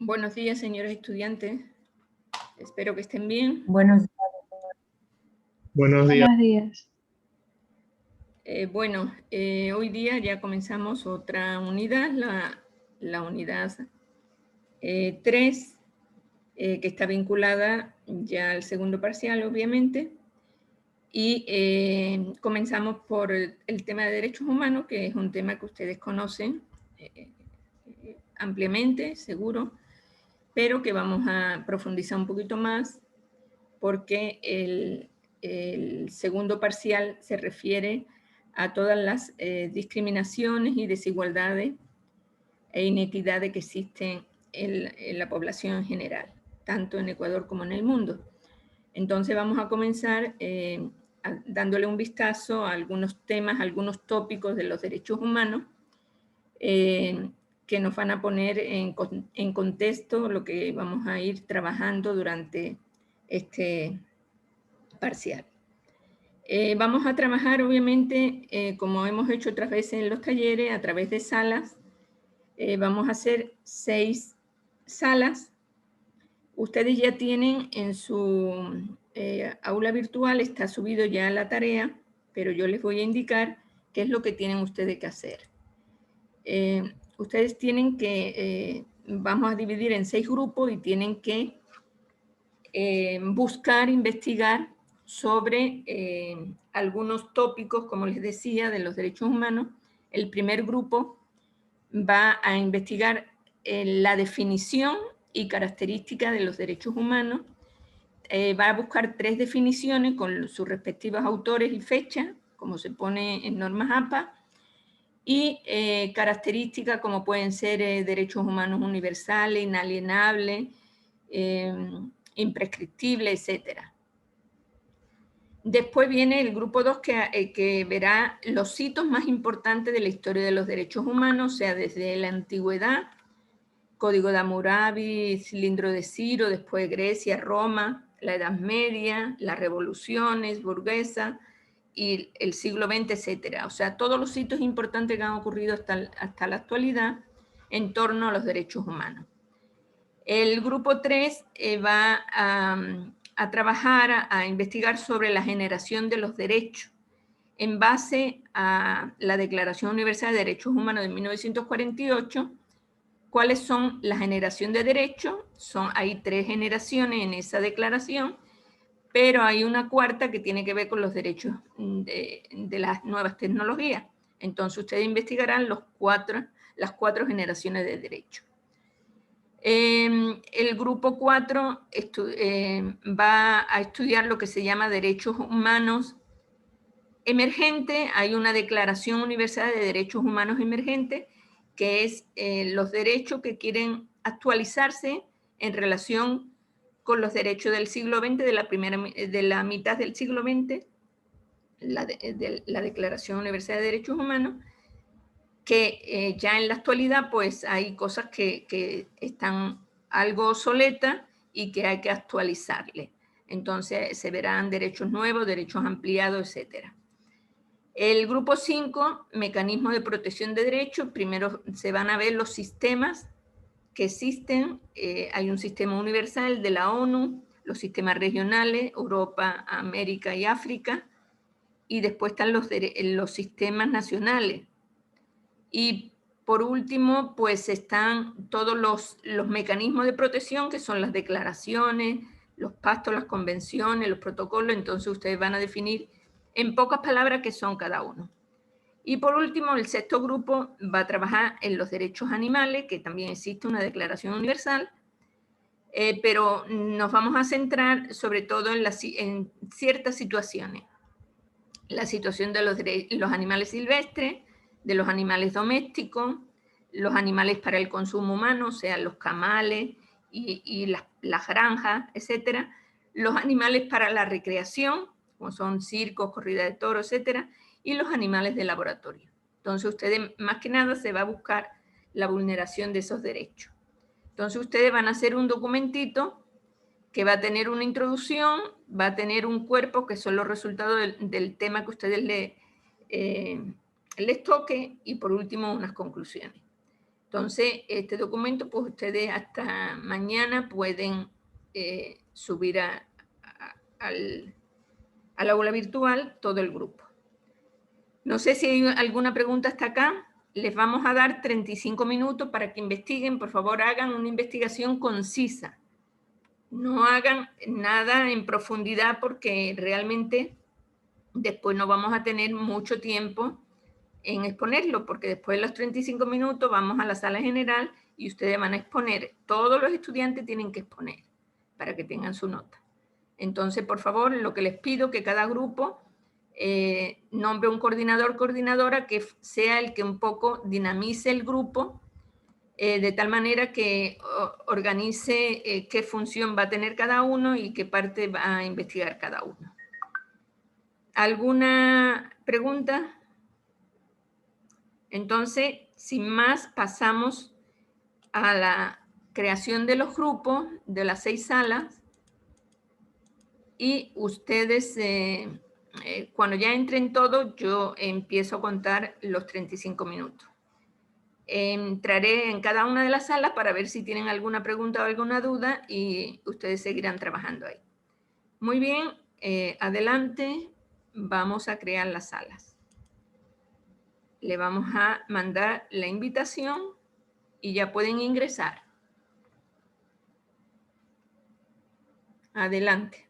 Buenos días, señores estudiantes. Espero que estén bien. Buenos Buenos días. días. Hoy día ya comenzamos otra unidad, la unidad 3, que está vinculada ya al segundo parcial, obviamente. Y comenzamos por el tema de derechos humanos, que es un tema que ustedes conocen ampliamente, seguro, pero que vamos a profundizar un poquito más porque el segundo parcial se refiere a todas las discriminaciones y desigualdades e inequidades que existen en la población en general, tanto en Ecuador como en el mundo. Entonces vamos a comenzar dándole un vistazo a algunos temas, algunos tópicos de los derechos humanos que nos van a poner en contexto lo que vamos a ir trabajando durante este parcial. Vamos a trabajar, obviamente, como hemos hecho otras veces en los talleres, a través de salas. Vamos a hacer 6 salas. Ustedes ya tienen en su aula virtual, está subido ya la tarea, pero yo les voy a indicar qué es lo que tienen ustedes que hacer. Ustedes tienen que, vamos a dividir en 6 grupos y tienen que buscar, investigar sobre algunos tópicos, como les decía, de los derechos humanos. El primer grupo va a investigar la definición y características de los derechos humanos. Va a buscar 3 definiciones con sus respectivos autores y fechas, como se pone en normas APA, y características como pueden ser derechos humanos universales, inalienables, imprescriptible, etc. Después viene el grupo 2 que verá los hitos más importantes de la historia de los derechos humanos, o sea, desde la antigüedad, Código de Hammurabi, Cilindro de Ciro, después Grecia, Roma, la Edad Media, las revoluciones burguesas y el siglo XX, etc. O sea, todos los hitos importantes que han ocurrido hasta la actualidad en torno a los derechos humanos. El grupo 3 va a trabajar, a investigar sobre la generación de los derechos en base a la Declaración Universal de Derechos Humanos de 1948. ¿Cuáles son la generación de derechos? Hay 3 generaciones en esa declaración, pero hay una cuarta que tiene que ver con los derechos de las nuevas tecnologías. Entonces ustedes investigarán las 4 generaciones de derechos. El grupo 4 va a estudiar lo que se llama derechos humanos emergentes. Hay una Declaración Universal de Derechos Humanos Emergentes, que es los derechos que quieren actualizarse en relación con los derechos del siglo XX, de la mitad del siglo XX, de la Declaración Universal de Derechos Humanos, que ya en la actualidad pues hay cosas que están algo obsoletas y que hay que actualizarle. Entonces se verán derechos nuevos, derechos ampliados, etc. El grupo 5, mecanismos de protección de derechos. Primero se van a ver los sistemas que existen. Hay un sistema universal de la ONU, los sistemas regionales, Europa, América y África, y después están los sistemas nacionales. Y por último, pues están todos los mecanismos de protección, que son las declaraciones, los pactos, las convenciones, los protocolos. Entonces ustedes van a definir en pocas palabras qué son cada uno. Y por último, el sexto grupo va a trabajar en los derechos animales, que también existe una declaración universal, pero nos vamos a centrar sobre todo en ciertas situaciones. La situación de los animales silvestres, de los animales domésticos, los animales para el consumo humano, o sea, los camales y las granjas, etc. Los animales para la recreación, como son circos, corrida de toros, etc. Y los animales de laboratorio. Entonces, ustedes, más que nada, se va a buscar la vulneración de esos derechos. Entonces, ustedes van a hacer un documentito que va a tener una introducción, va a tener un cuerpo, que son los resultados del tema que ustedes les toque, y por último unas conclusiones. Entonces, este documento, pues ustedes hasta mañana pueden subir al aula virtual todo el grupo. No sé si hay alguna pregunta hasta acá. Les vamos a dar 35 minutos para que investiguen. Por favor, hagan una investigación concisa. No hagan nada en profundidad porque realmente después no vamos a tener mucho tiempo en exponerlo, porque después de los 35 minutos vamos a la sala general y ustedes van a exponer. Todos los estudiantes tienen que exponer para que tengan su nota. Entonces, por favor, lo que les pido que cada grupo nombre un coordinador, coordinadora, que sea el que un poco dinamice el grupo, de tal manera que organice qué función va a tener cada uno y qué parte va a investigar cada uno. ¿Alguna pregunta? Entonces, sin más, pasamos a la creación de los grupos de las 6 salas y ustedes, cuando ya entren todos, yo empiezo a contar los 35 minutos. Entraré en cada una de las salas para ver si tienen alguna pregunta o alguna duda y ustedes seguirán trabajando ahí. Muy bien, adelante, vamos a crear las salas. Le vamos a mandar la invitación y ya pueden ingresar. Adelante.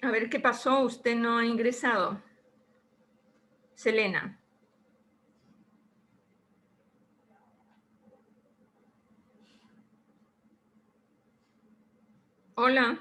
A ver qué pasó, usted no ha ingresado. Selena. Hola.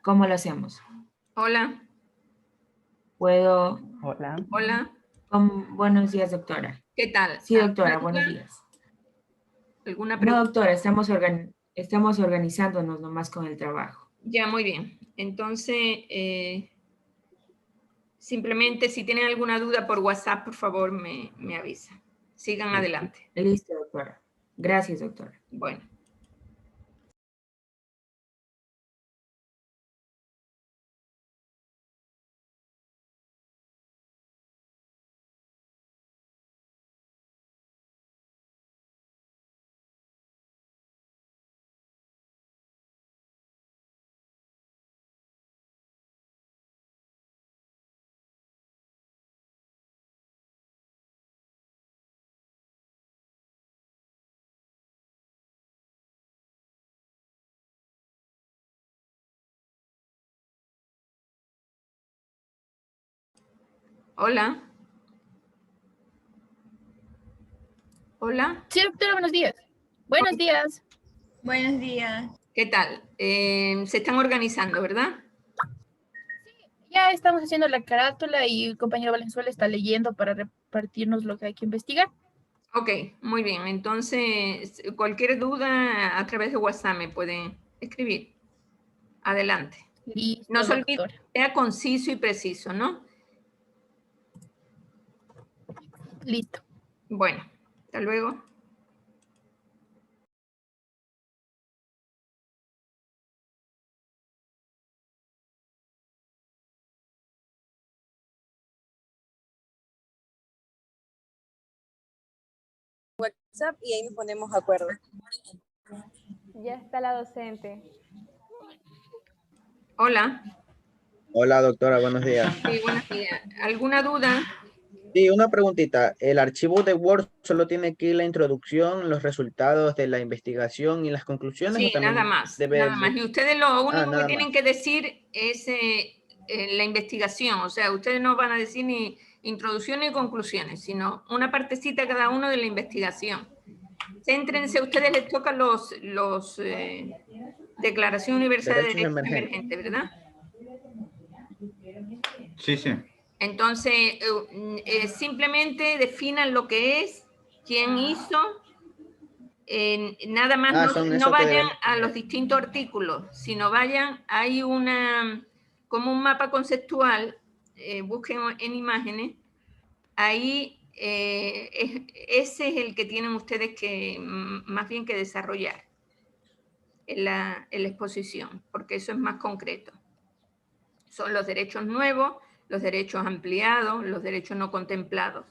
¿Cómo lo hacemos? Hola, ¿Puedo? Hola. hola, Buenos días, doctora. ¿qué tal? Sí, ¿Alguna doctora, buenos duda? días. ¿Alguna No, pregunta? doctora, estamos organizándonos nomás con el trabajo. Ya, muy bien. Entonces, simplemente si tienen alguna duda por WhatsApp, por favor, me avisa. Sigan adelante. Listo, doctora. Gracias, doctora. Bueno. Hola. Hola. Sí, doctora, buenos días. Buenos días. Buenos días. ¿Qué tal? Se están organizando, ¿verdad? Ya estamos haciendo la carátula y el compañero Valenzuela está leyendo para repartirnos lo que hay que investigar. Ok, muy bien. Entonces, cualquier duda a través de WhatsApp me pueden escribir. Adelante. Listo, No se olvide doctora. que sea conciso y preciso, ¿no? Listo. Bueno, hasta luego. WhatsApp y ahí nos ponemos de acuerdo. Ya está la docente. Hola. Hola, doctora, buenos días. Sí, buenos días. ¿Alguna duda? Sí, una preguntita. ¿El archivo de Word solo tiene aquí la introducción, los resultados de la investigación y las conclusiones o Sí, también nada más, debe nada más. Y ustedes lo único que nada más? tienen que decir es la investigación. O sea, ustedes no van a decir ni introducción ni conclusiones, sino una partecita cada uno de la investigación. Céntrense, a ustedes les tocan los Declaración Universal de Derechos Derechos emergentes. Emergentes, ¿verdad? Sí, sí. Entonces, simplemente definan lo que es, quién hizo, nada más Son no eso que vayan debemos a poner. los distintos artículos, sino vayan, hay como un mapa conceptual, busquen en imágenes, ahí ese es el que tienen ustedes que más bien que desarrollar en la exposición, porque eso es más concreto. Son los derechos nuevos, los derechos ampliados, los derechos no contemplados.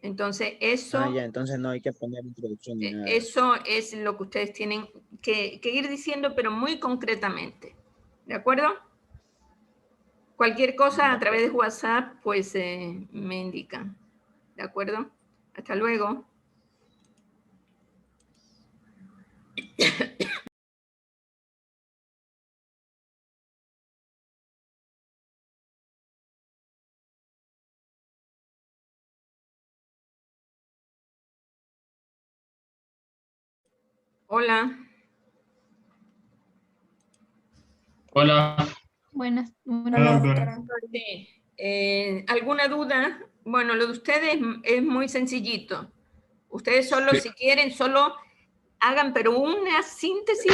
Entonces, Ya, entonces no hay que poner introducción ni nada. eso es lo que ustedes tienen que ir diciendo, pero muy concretamente. ¿De acuerdo? Cualquier cosa a través de WhatsApp, pues me indican. ¿De acuerdo? Hasta luego. Hola. Hola. Buenas. Hola, doctora. Sí. ¿Alguna duda? Bueno, lo de ustedes es muy sencillito. Ustedes solo, Sí. si quieren, solo hagan, pero una síntesis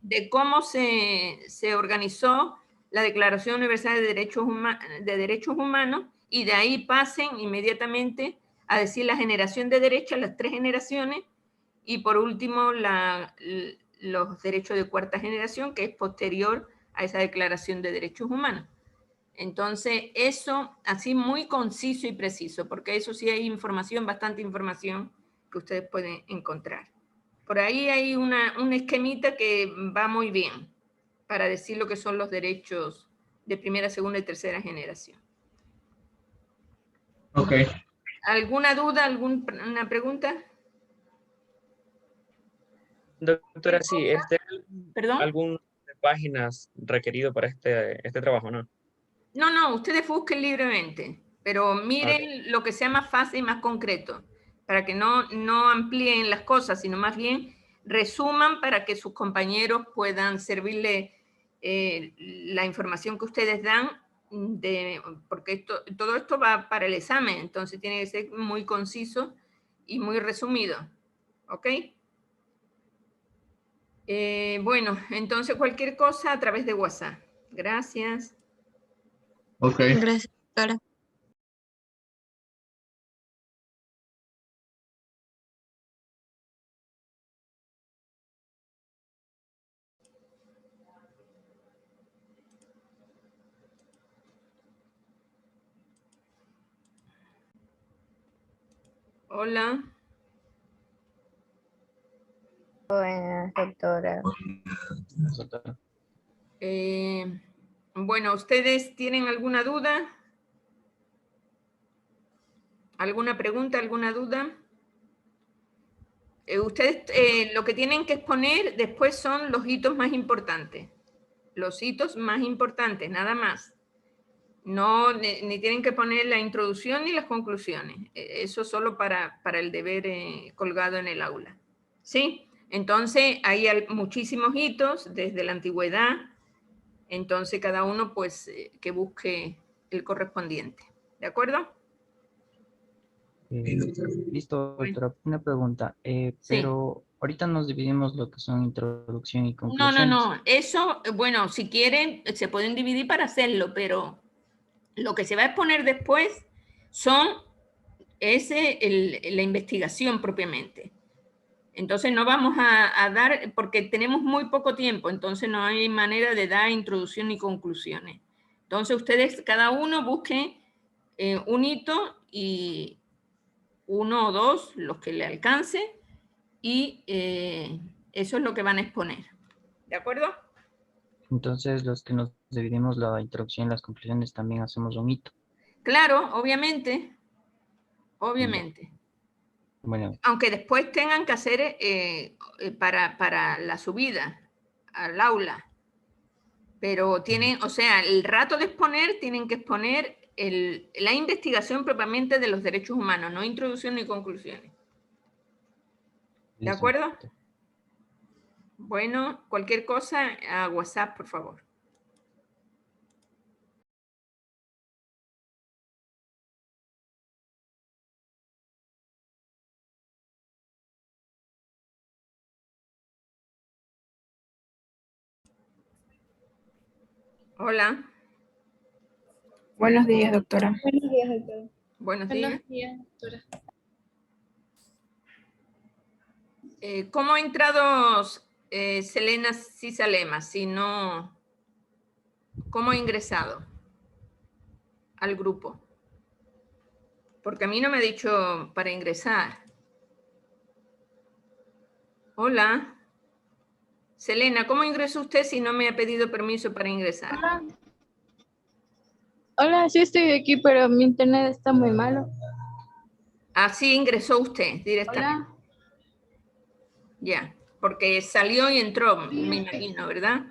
de cómo se organizó la Declaración Universal de Derechos Humanos y de ahí pasen inmediatamente a decir la generación de derechos, las 3 generaciones, y por último los derechos de 4ª generación, que es posterior a esa Declaración de Derechos Humanos. Entonces, eso así muy conciso y preciso, porque eso sí hay información, bastante información que ustedes pueden encontrar. Por ahí hay un esquemita que va muy bien para decir lo que son los derechos de 1ª, 2ª y 3ª generación. Ok. ¿Alguna duda, alguna pregunta? Doctora, sí, ¿Perdón? algún páginas requerido para este trabajo, ¿no? No, ustedes busquen libremente, pero miren lo que sea más fácil y más concreto, para que no amplíen las cosas, sino más bien resuman para que sus compañeros puedan servirle la información que ustedes dan, porque todo esto va para el examen, entonces tiene que ser muy conciso y muy resumido. ¿Ok? Bueno, entonces cualquier cosa a través de WhatsApp. Gracias. Ok. Gracias, doctora. Hola. Buenas, doctora. Doctora. Bueno, ¿ustedes tienen alguna duda? ¿Alguna pregunta, alguna duda? Ustedes lo que tienen que exponer después son los hitos más importantes. Los hitos más importantes, nada más. No, ni tienen que poner la introducción ni las conclusiones. Eso solo para el deber colgado en el aula. ¿Sí? Entonces, hay muchísimos hitos desde la antigüedad. Entonces, cada uno, pues, que busque el correspondiente. ¿De acuerdo? Listo, doctora. Una pregunta. Sí. Pero ahorita nos dividimos lo que son introducción y No, conclusiones. no. Eso, bueno, si quieren, se pueden dividir para hacerlo, pero lo que se va a exponer después es la investigación propiamente. Entonces no vamos a dar, porque tenemos muy poco tiempo, entonces no hay manera de dar introducción ni conclusiones. Entonces ustedes, cada uno busque un hito y uno o dos, los que le alcance, y eso es lo que van a exponer. ¿De acuerdo? Entonces, los que nos dividimos la introducción y las conclusiones también hacemos un hito. Claro, obviamente. Obviamente. Bueno, Aunque después tengan que hacer para la subida al aula. Pero tienen, o sea, el rato de exponer, tienen que exponer la investigación propiamente de los derechos humanos, no introducción ni conclusiones. ¿De listo. acuerdo? Bueno, cualquier cosa a WhatsApp, por favor. Hola. Buenos días, doctora. Buenos días, doctora. Buenos días. doctora. ¿Cómo ha entrado Selena Cisalema? Si no, ¿cómo ha ingresado al grupo? Porque a mí no me ha dicho para ingresar. Hola. Selena, ¿cómo ingresó usted si no me ha pedido permiso para ingresar? Hola, sí estoy aquí, pero mi internet está muy malo. Así ingresó usted directamente. Hola. Ya, porque salió y entró, me imagino, ¿verdad?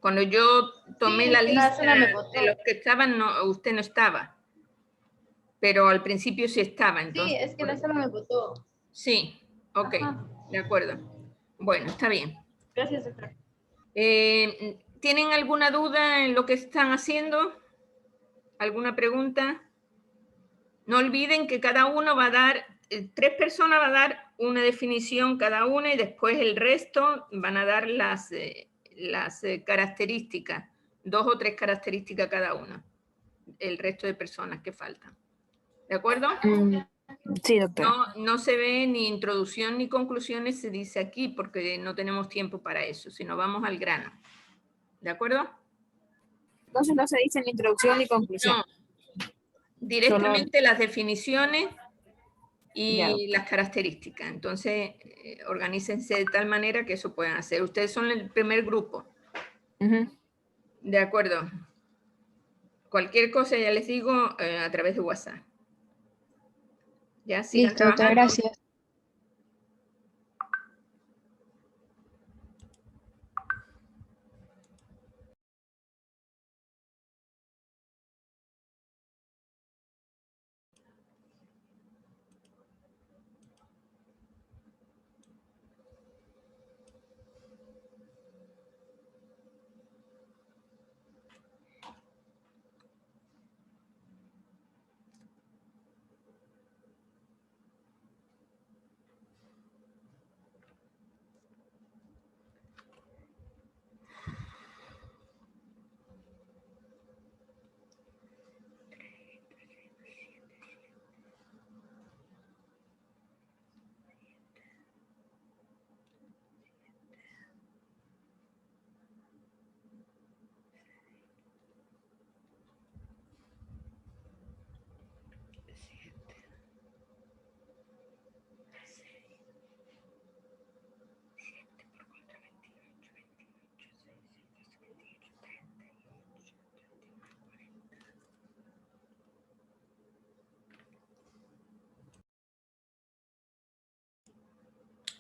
Cuando yo tomé la lista de los que estaban, no, usted no estaba. Pero al principio sí estaba, entonces. Sí, es que la sala me votó. Sí, ok, Ajá. de acuerdo. Bueno, está bien. Gracias, doctora. ¿Tienen alguna duda en lo que están haciendo? ¿Alguna pregunta? No olviden que cada uno va a dar, 3 personas va a dar una definición cada una y después el resto van a dar las características, 2 o 3 características cada uno, el resto de personas que faltan. ¿De acuerdo? Sí, doctora. No se ve ni introducción ni conclusiones, se dice aquí, porque no tenemos tiempo para eso, sino vamos al grano. ¿De acuerdo? Entonces no se dice ni introducción ni conclusión. No. Directamente las definiciones y Ya, las características. Entonces, organícense de tal manera que eso puedan hacer. Ustedes son el primer grupo. De acuerdo. Cualquier cosa, ya les digo, a través de WhatsApp. Ya sigan Listo, doctora, trabajando. gracias.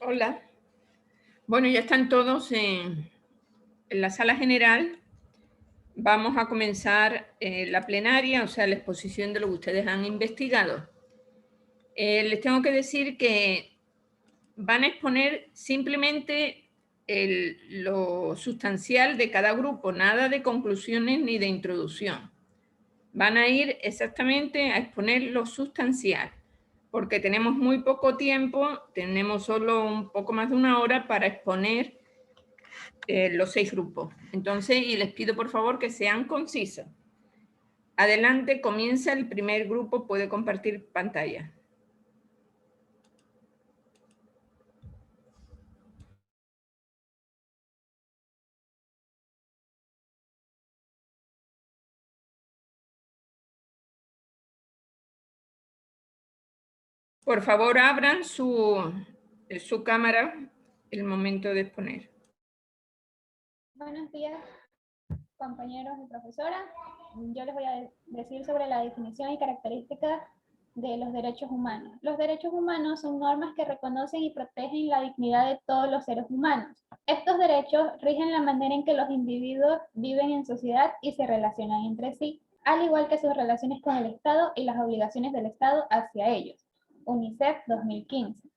Hola. Bueno, ya están todos en la sala general. Vamos a comenzar la plenaria, o sea, la exposición de lo que ustedes han investigado. Les tengo que decir que van a exponer simplemente lo sustancial de cada grupo, nada de conclusiones ni de introducción. Van a ir exactamente a exponer lo sustancial, porque tenemos muy poco tiempo, tenemos solo un poco más de una hora para exponer los 6 grupos. Entonces, y les pido por favor que sean concisas. Adelante, comienza el primer grupo, puede compartir pantalla. Por favor, abran su cámara el momento de exponer. Buenos días, compañeros y profesora. Yo les voy a decir sobre la definición y características de los derechos humanos. Los derechos humanos son normas que reconocen y protegen la dignidad de todos los seres humanos. Estos derechos rigen la manera en que los individuos viven en sociedad y se relacionan entre sí, al igual que sus relaciones con el Estado y las obligaciones del Estado hacia ellos. UNICEF 2015.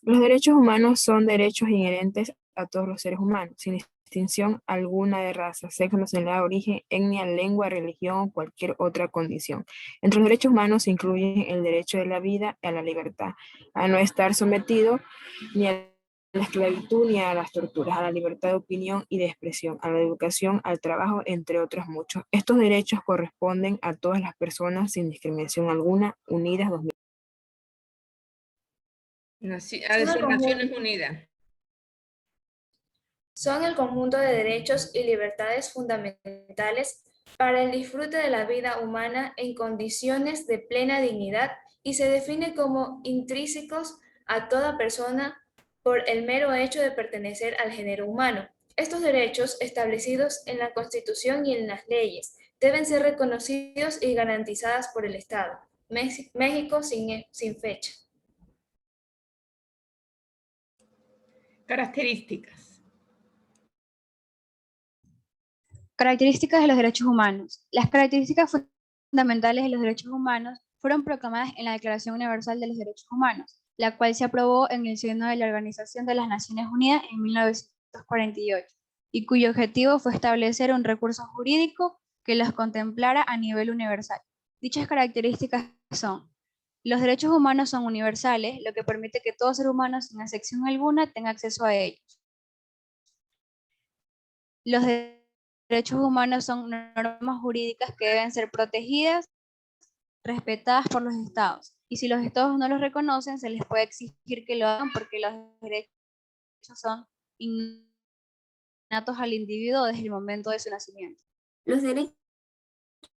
Los derechos humanos son derechos inherentes a todos los seres humanos, sin distinción alguna de raza, sexo, nacionalidad, origen, etnia, lengua, religión o cualquier otra condición. Entre los derechos humanos se incluyen el derecho de la vida y a la libertad, a no estar sometido ni a la esclavitud ni a las torturas, a la libertad de opinión y de expresión, a la educación, al trabajo, entre otros muchos. Estos derechos corresponden a todas las personas sin discriminación alguna, unidas 2000. A decir Naciones Unidas. Son el conjunto de derechos y libertades fundamentales para el disfrute de la vida humana en condiciones de plena dignidad y se define como intrínsecos a toda persona por el mero hecho de pertenecer al género humano. Estos derechos, establecidos en la Constitución y en las leyes, deben ser reconocidos y garantizados por el Estado. México sin fecha. Características. Características de los derechos humanos. Las características fundamentales de los derechos humanos fueron proclamadas en la Declaración Universal de los Derechos Humanos, la cual se aprobó en el seno de la Organización de las Naciones Unidas en 1948, y cuyo objetivo fue establecer un recurso jurídico que los contemplara a nivel universal. Dichas características son: los derechos humanos son universales, lo que permite que todo ser humano, sin excepción alguna, tenga acceso a ellos. Los derechos humanos son normas jurídicas que deben ser protegidas, respetadas por los estados. Y si los estados no los reconocen, se les puede exigir que lo hagan porque los derechos son innatos al individuo desde el momento de su nacimiento. Los derechos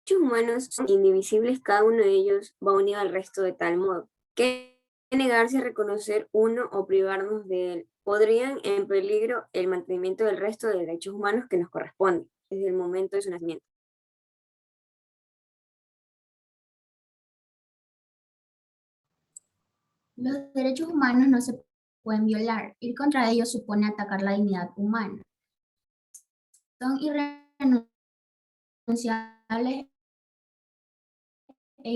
humanos son indivisibles, cada uno de ellos va unido al resto de tal modo que negarse a reconocer uno o privarnos de él podrían en peligro el mantenimiento del resto de derechos humanos que nos corresponden desde el momento de su nacimiento. Los derechos humanos no se pueden violar. Ir contra ellos supone atacar la dignidad humana. Son irrenunciables e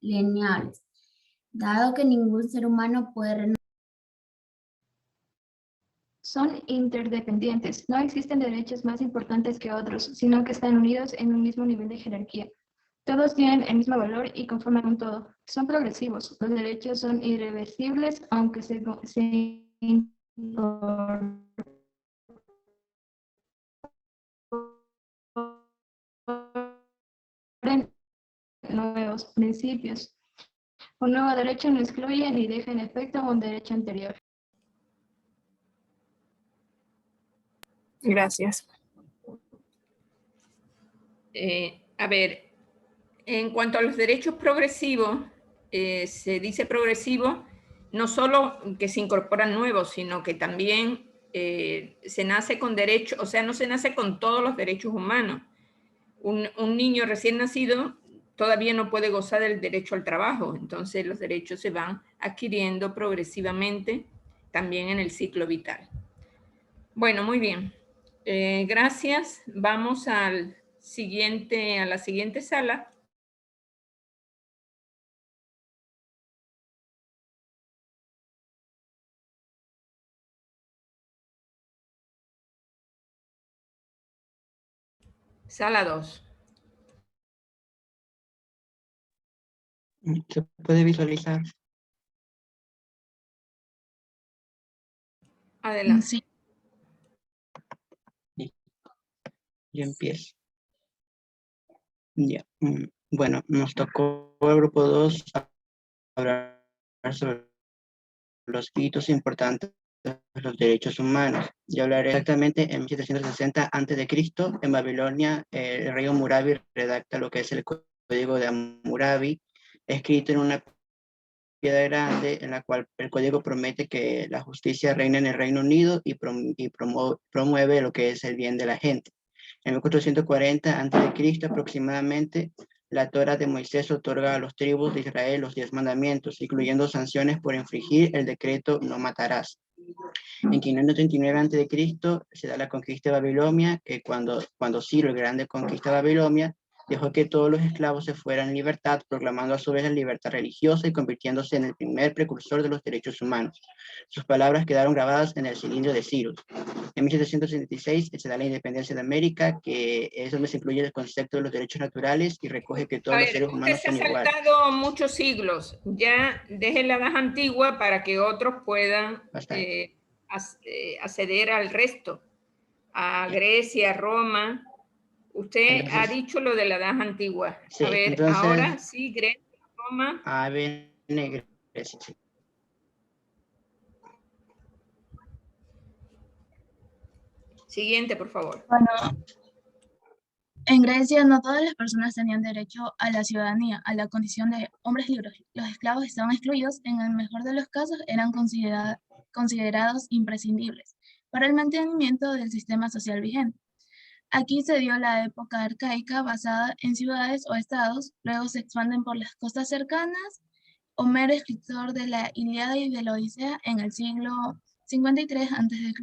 inalienables, dado que ningún ser humano puede renunciar. Son interdependientes. No existen derechos más importantes que otros, sino que están unidos en un mismo nivel de jerarquía. Todos tienen el mismo valor y conforman un todo. Son progresivos. Los derechos son irreversibles, aunque se incorporen nuevos principios. Un nuevo derecho no excluye ni deja en efecto un derecho anterior. Gracias. A ver, en cuanto a los derechos progresivos, se dice progresivo no solo que se incorporan nuevos, sino que también se nace con derechos, o sea, no se nace con todos los derechos humanos. Un niño recién nacido todavía no puede gozar del derecho al trabajo. Entonces los derechos se van adquiriendo progresivamente también en el ciclo vital. Bueno, muy bien. Gracias. Vamos a la siguiente sala. Sala 2. Se puede visualizar. Adelante. Sí. Yo empiezo. Ya. Bueno, nos tocó el grupo 2 hablar sobre los hitos importantes de los derechos humanos. Yo hablaré exactamente en 1760 a.C. En Babilonia, el rey Hammurabi redacta lo que es el Código de Hammurabi, escrito en una piedra grande, en la cual el código promete que la justicia reina en el Reino Unido y promueve lo que es el bien de la gente. En 1440 a.C. aproximadamente, la Torá de Moisés otorga a los tribus de Israel los 10 mandamientos, incluyendo sanciones por infringir el decreto no matarás. En 539 a.C. se da la conquista de Babilonia, que cuando Ciro el Grande conquista Babilonia, dejó que todos los esclavos se fueran en libertad, proclamando a su vez la libertad religiosa y convirtiéndose en el primer precursor de los derechos humanos. Sus palabras quedaron grabadas en el cilindro de Cyrus. En 1776 se da la independencia de América, que es donde se incluye el concepto de los derechos naturales y recoge que todos los seres humanos son iguales. Usted se ha saltado muchos siglos. Ya deje la edad antigua para que otros puedan acceder al resto. A Grecia, a Roma. Usted Entonces, ha dicho lo de la edad antigua. Sí, a ver, entonces, ahora sí, Grecia, Roma. Grecia, sí. Siguiente, por favor. Bueno, en Grecia no todas las personas tenían derecho a la ciudadanía, a la condición de hombres libres. Los esclavos estaban excluidos, en el mejor de los casos eran considerados imprescindibles para el mantenimiento del sistema social vigente. Aquí se dio la época arcaica basada en ciudades o estados, luego se expanden por las costas cercanas. Homero, escritor de la Ilíada y de la Odisea en el siglo 53 a.C.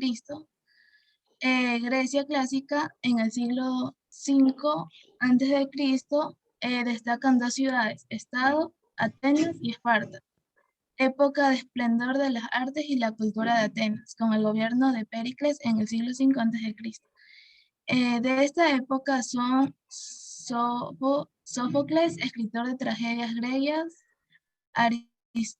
Grecia clásica en el siglo 5 a.C. Destacan dos ciudades, Estado, Atenas y Esparta. Época de esplendor de las artes y la cultura de Atenas, con el gobierno de Péricles en el siglo 5 a.C. De esta época son Sófocles, escritor de tragedias griegas, Aristófanes,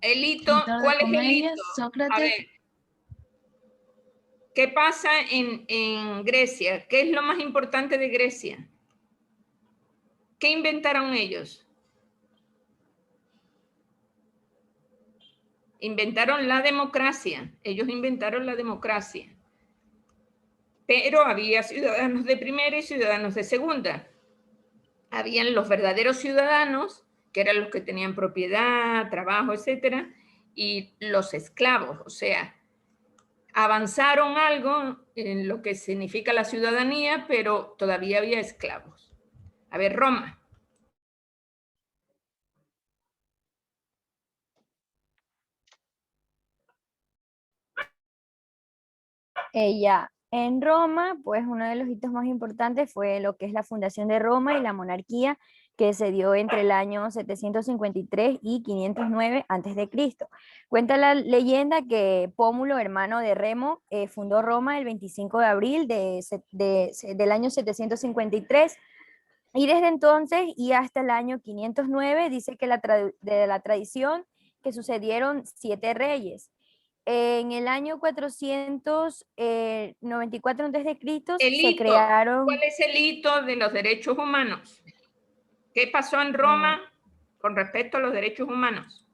El hito, escritor ¿cuál de es el comedias, hito? Sócrates. A ver, ¿qué pasa en Grecia? ¿Qué es lo más importante de Grecia? ¿Qué inventaron ellos? Inventaron la democracia. Ellos inventaron la democracia. Pero había ciudadanos de primera y ciudadanos de segunda. Habían los verdaderos ciudadanos, que eran los que tenían propiedad, trabajo, etcétera, y los esclavos, o sea, avanzaron algo en lo que significa la ciudadanía, pero todavía había esclavos. A ver, Roma. Ya, en Roma, pues uno de los hitos más importantes fue lo que es la fundación de Roma y la monarquía que se dio entre el año 753 y 509 a.C. Cuenta la leyenda que Pómulo, hermano de Remo, fundó Roma el 25 de abril del año 753 y desde entonces y hasta el año 509 dice que de la tradición que sucedieron 7 reyes. En el año 494 a.C. se crearon... ¿Cuál es el hito de los derechos humanos? ¿Qué pasó en Roma con respecto a los derechos humanos?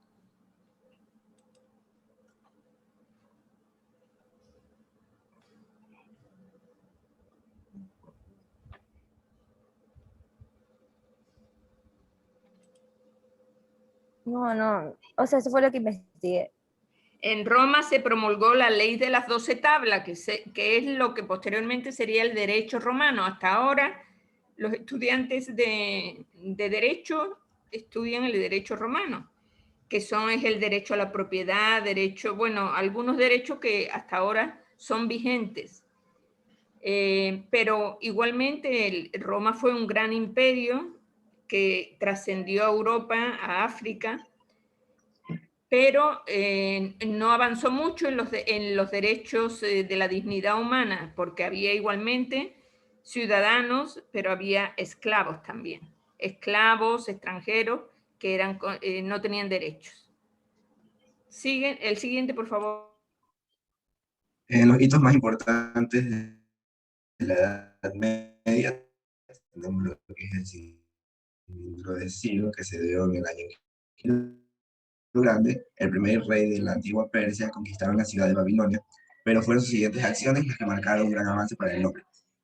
No, o sea, eso fue lo que investigué. En Roma se promulgó la ley de las 12 tablas, que es lo que posteriormente sería el derecho romano. Hasta ahora, los estudiantes de derecho estudian el derecho romano, que es el derecho a la propiedad, algunos derechos que hasta ahora son vigentes. Pero igualmente Roma fue un gran imperio que trascendió a Europa, a África, pero no avanzó mucho en los derechos de la dignidad humana, porque había igualmente ciudadanos, pero había esclavos también. Esclavos, extranjeros, que no tenían derechos. El siguiente, por favor. Los hitos más importantes de la Edad Media tenemos lo que es el cilindro de Ciro, que se dio en el año Grande, el primer rey de la antigua Persia, conquistaron la ciudad de Babilonia, pero fueron sus siguientes acciones las que marcaron un gran avance para el hombre.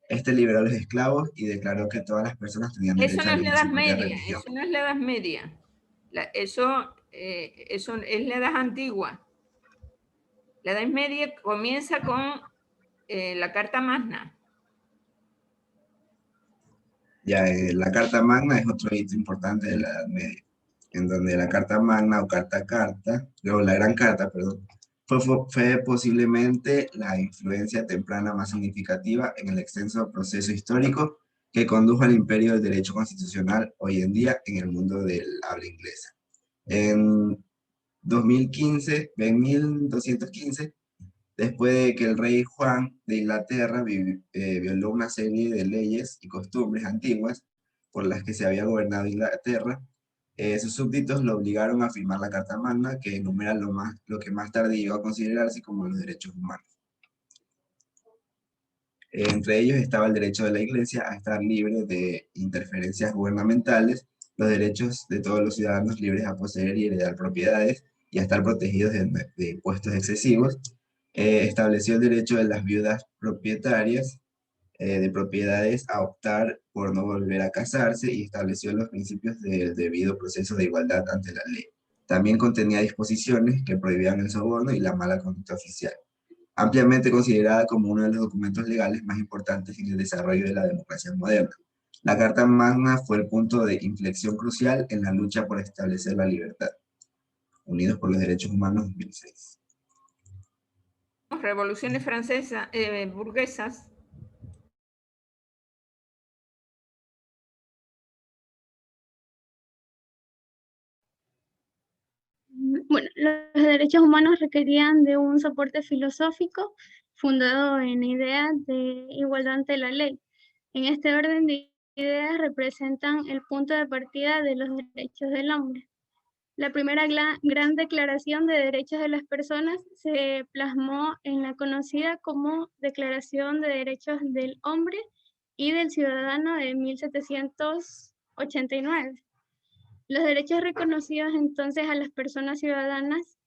Este liberó a los esclavos y declaró que todas las personas tenían derecho a elegir su propia religión. Eso no es la Edad Media. Eso es la Edad Antigua. La Edad Media comienza con la Carta Magna. Ya, la Carta Magna es otro hito importante de la Edad Media, en donde la Carta Magna o la Gran Carta, perdón, fue posiblemente la influencia temprana más significativa en el extenso proceso histórico que condujo al imperio del derecho constitucional hoy en día en el mundo del habla inglesa. En 1215, después de que el rey Juan de Inglaterra violó una serie de leyes y costumbres antiguas por las que se había gobernado Inglaterra, sus súbditos lo obligaron a firmar la Carta Magna, que enumera lo que más tarde llegó a considerarse como los derechos humanos. Entre ellos estaba el derecho de la Iglesia a estar libre de interferencias gubernamentales, los derechos de todos los ciudadanos libres a poseer y heredar propiedades y a estar protegidos de impuestos excesivos. Estableció el derecho de las viudas propietarias de propiedades a optar por no volver a casarse y estableció los principios del debido proceso de igualdad ante la ley. También contenía disposiciones que prohibían el soborno y la mala conducta oficial, ampliamente considerada como uno de los documentos legales más importantes en el desarrollo de la democracia moderna. La Carta Magna fue el punto de inflexión crucial en la lucha por establecer la libertad. Unidos por los Derechos Humanos, 2006. Revoluciones francesas, burguesas. Bueno, los derechos humanos requerían de un soporte filosófico fundado en ideas de igualdad ante la ley. En este orden de ideas representan el punto de partida de los derechos del hombre. La primera gran declaración de derechos de las personas se plasmó en la conocida como Declaración de Derechos del Hombre y del Ciudadano de 1789. Los derechos reconocidos entonces a las personas ciudadanas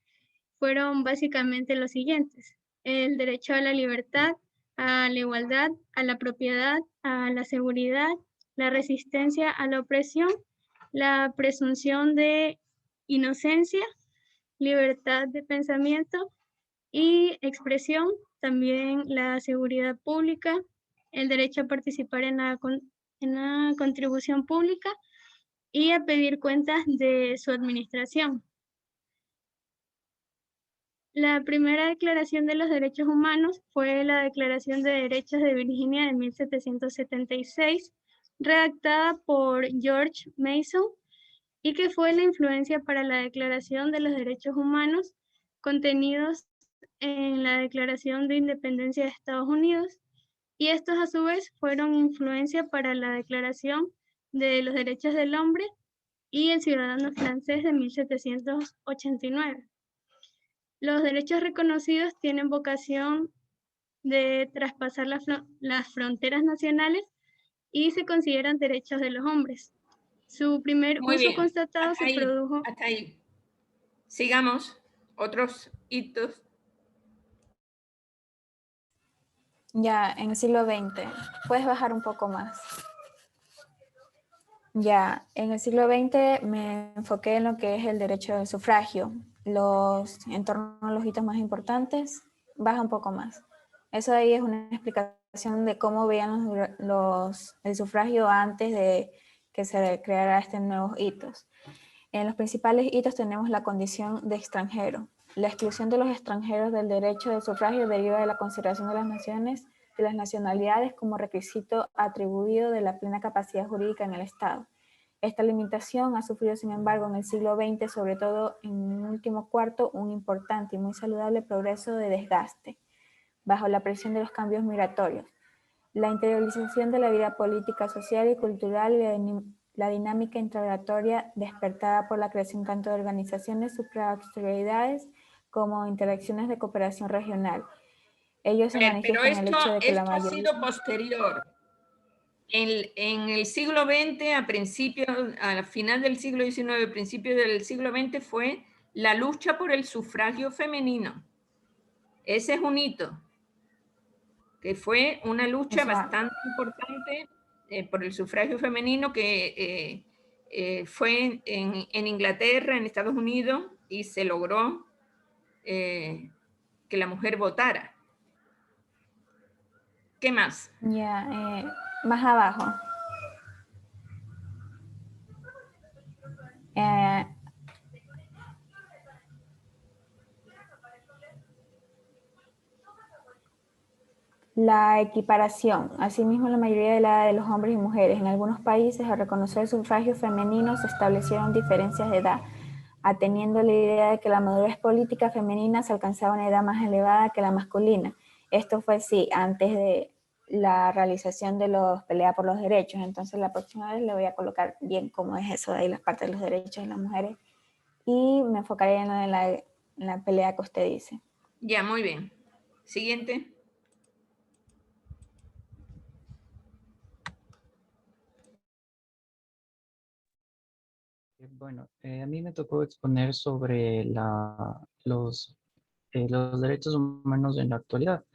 fueron básicamente los siguientes: el derecho a la libertad, a la igualdad, a la propiedad, a la seguridad, la resistencia a la opresión, la presunción de inocencia, libertad de pensamiento y expresión, también la seguridad pública, el derecho a participar en la contribución pública y a pedir cuentas de su administración. La primera declaración de los derechos humanos fue la Declaración de Derechos de Virginia de 1776, redactada por George Mason, y que fue la influencia para la Declaración de los Derechos Humanos contenidos en la Declaración de Independencia de Estados Unidos, y estos a su vez fueron influencia para la Declaración de los Derechos del Hombre y el Ciudadano Francés de 1789. Los derechos reconocidos tienen vocación de traspasar las fronteras nacionales y se consideran derechos de los hombres. Su primer uso constatado se produjo... Hasta ahí. Sigamos. Otros hitos. Ya, en el siglo XX. Puedes bajar un poco más. Ya, en el siglo XX me enfoqué en lo que es el derecho del sufragio. en torno a los hitos más importantes, baja un poco más. Eso de ahí es una explicación de cómo veían el sufragio antes de que se creara estos nuevos hitos. En los principales hitos tenemos la condición de extranjero. La exclusión de los extranjeros del derecho de sufragio deriva de la consideración de las naciones, de las nacionalidades como requisito atribuido de la plena capacidad jurídica en el Estado. Esta limitación ha sufrido, sin embargo, en el siglo XX, sobre todo en un último cuarto, un importante y muy saludable progreso de desgaste, bajo la presión de los cambios migratorios. La interiorización de la vida política, social y cultural y la dinámica intramigratoria despertada por la creación tanto de organizaciones supraexterioridades como interacciones de cooperación regional. Ello se manifiesta en el hecho de que la mayoría... Esto ha sido posterior. En el siglo XX, al final del siglo XIX, principio del siglo XX, fue la lucha por el sufragio femenino. Ese es un hito, que fue una lucha bastante importante por el sufragio femenino que fue en Inglaterra, en Estados Unidos, y se logró que la mujer votara. ¿Qué más? Más abajo. La equiparación. Asimismo, la mayoría de la edad de los hombres y mujeres. En algunos países, al reconocer el sufragio femenino, se establecieron diferencias de edad, ateniendo la idea de que la madurez política femenina se alcanzaba a una edad más elevada que la masculina. Esto fue, sí, antes de la realización de los peleas por los derechos. Entonces, la próxima vez le voy a colocar bien cómo es eso de ahí, las partes de los derechos de las mujeres. Y me enfocaré en la pelea que usted dice. Ya, muy bien. Siguiente. Bueno, a mí me tocó exponer sobre los derechos humanos en la actualidad.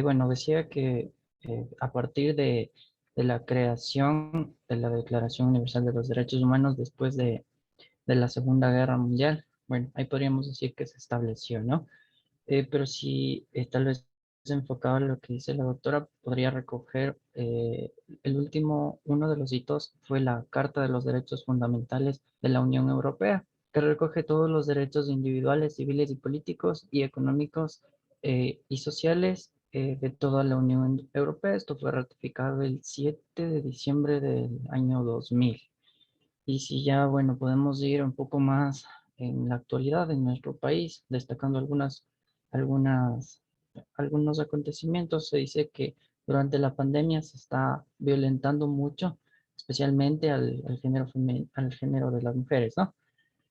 Bueno, decía que a partir de la creación de la Declaración Universal de los Derechos Humanos después de la Segunda Guerra Mundial, bueno, ahí podríamos decir que se estableció, ¿no? Pero si tal vez enfocado en lo que dice la doctora, podría recoger uno de los hitos fue la Carta de los Derechos Fundamentales de la Unión Europea, que recoge todos los derechos individuales, civiles y políticos y económicos y sociales de toda la Unión Europea. Esto fue ratificado el 7 de diciembre del año 2000. Y si ya, bueno, podemos ir un poco más en la actualidad en nuestro país, destacando algunos acontecimientos, se dice que durante la pandemia se está violentando mucho, especialmente al género de las mujeres, ¿no?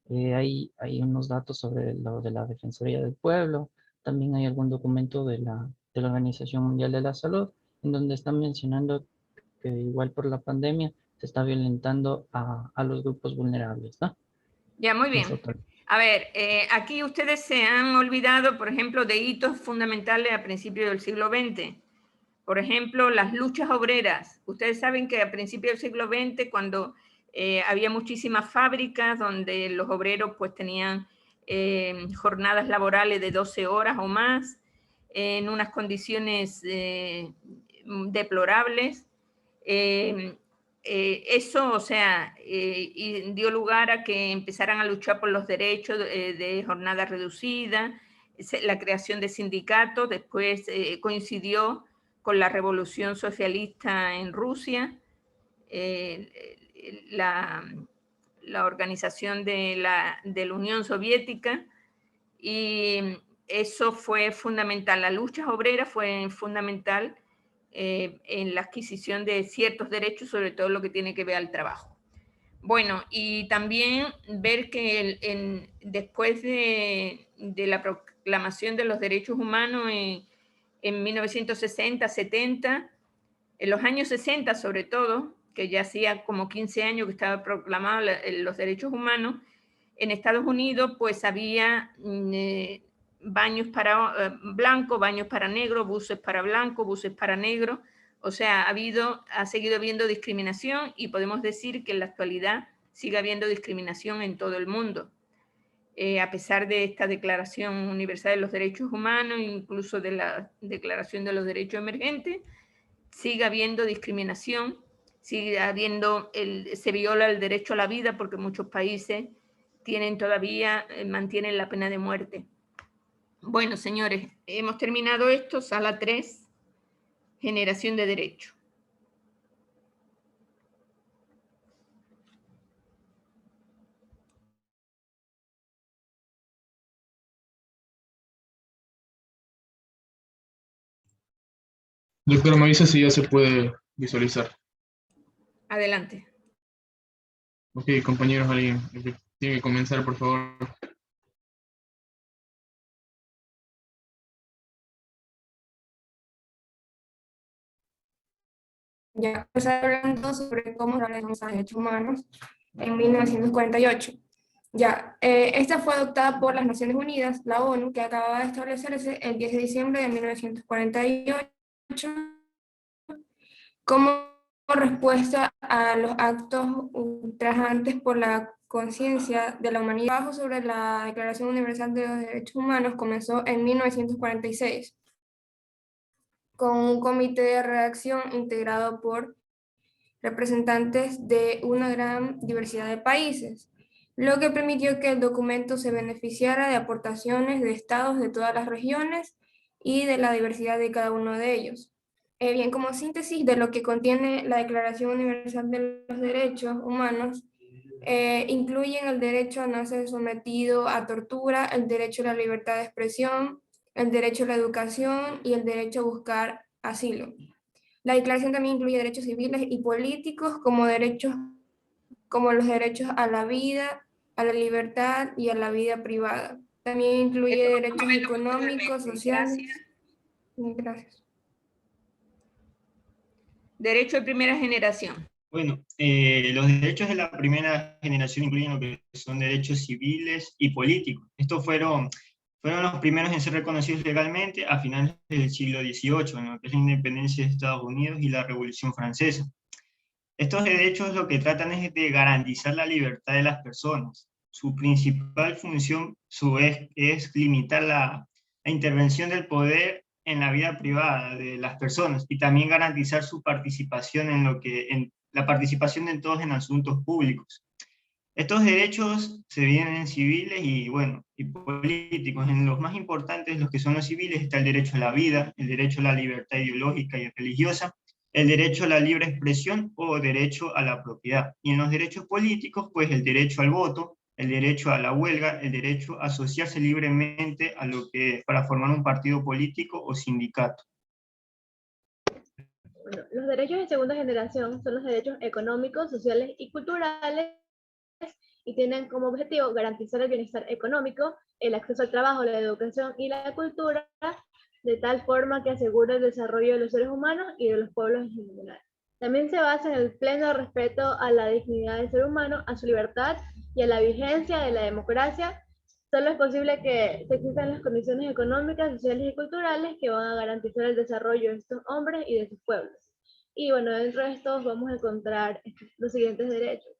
Hay unos datos sobre lo de la Defensoría del Pueblo, también hay algún documento de la Organización Mundial de la Salud, en donde están mencionando que igual por la pandemia se está violentando a los grupos vulnerables, ¿no? Ya, muy bien. A ver, aquí ustedes se han olvidado, por ejemplo, de hitos fundamentales a principios del siglo XX. Por ejemplo, las luchas obreras. Ustedes saben que a principios del siglo XX, cuando había muchísimas fábricas donde los obreros pues tenían jornadas laborales de 12 horas o más, en unas condiciones deplorables. Eso, o sea, dio lugar a que empezaran a luchar por los derechos de jornada reducida, la creación de sindicatos, después coincidió con la revolución socialista en Rusia, la organización de la Unión Soviética, y eso fue fundamental. La lucha obrera fue fundamental en la adquisición de ciertos derechos, sobre todo lo que tiene que ver al trabajo. Bueno, y también ver que después de la proclamación de los derechos humanos en 1960, 70, en los años 60 sobre todo, que ya hacía como 15 años que estaba proclamado los derechos humanos, en Estados Unidos pues había baños para blanco, baños para negro, buses para blanco, buses para negro. O sea, ha seguido habiendo discriminación y podemos decir que en la actualidad sigue habiendo discriminación en todo el mundo. a pesar de esta Declaración Universal de los Derechos Humanos, incluso de la Declaración de los Derechos Emergentes, sigue habiendo discriminación, sigue habiendo, se viola el derecho a la vida porque muchos países tienen todavía, mantienen la pena de muerte. Bueno, señores, hemos terminado esto, sala 3, generación de derecho. Doctora, me avisa si ya se puede visualizar. Adelante. Ok, compañeros, alguien tiene que comenzar, por favor. Ya está hablando sobre cómo realizamos los derechos humanos en 1948. Ya, esta fue adoptada por las Naciones Unidas, la ONU, que acababa de establecerse el 10 de diciembre de 1948 como respuesta a los actos ultrajantes por la conciencia de la humanidad. El trabajo sobre la Declaración Universal de los Derechos Humanos comenzó en 1946 con un comité de redacción integrado por representantes de una gran diversidad de países, lo que permitió que el documento se beneficiara de aportaciones de estados de todas las regiones y de la diversidad de cada uno de ellos. Bien, como síntesis de lo que contiene la Declaración Universal de los Derechos Humanos, incluyen el derecho a no ser sometido a tortura, el derecho a la libertad de expresión, el derecho a la educación y el derecho a buscar asilo. La declaración también incluye derechos civiles y políticos como los derechos a la vida, a la libertad y a la vida privada. También incluye derechos económicos, sociales. Gracias. Derecho de primera generación. Bueno, los derechos de la primera generación incluyen lo que son derechos civiles y políticos. Estos fueron los primeros en ser reconocidos legalmente a finales del siglo XVIII, en lo que es la independencia de Estados Unidos y la Revolución Francesa. Estos derechos lo que tratan es de garantizar la libertad de las personas. Su principal función es limitar la intervención del poder en la vida privada de las personas y también garantizar su participación en la participación de todos en asuntos públicos. Estos derechos se dividen en civiles y políticos. En los más importantes, los que son los civiles, está el derecho a la vida, el derecho a la libertad ideológica y religiosa, el derecho a la libre expresión o derecho a la propiedad. Y en los derechos políticos, pues el derecho al voto, el derecho a la huelga, el derecho a asociarse libremente para formar un partido político o sindicato. Bueno, los derechos de segunda generación son los derechos económicos, sociales y culturales y tienen como objetivo garantizar el bienestar económico, el acceso al trabajo, la educación y la cultura, de tal forma que asegure el desarrollo de los seres humanos y de los pueblos en general. También se basa en el pleno respeto a la dignidad del ser humano, a su libertad y a la vigencia de la democracia. Solo es posible que existan las condiciones económicas, sociales y culturales que van a garantizar el desarrollo de estos hombres y de sus pueblos. Y bueno, dentro de estos vamos a encontrar los siguientes derechos.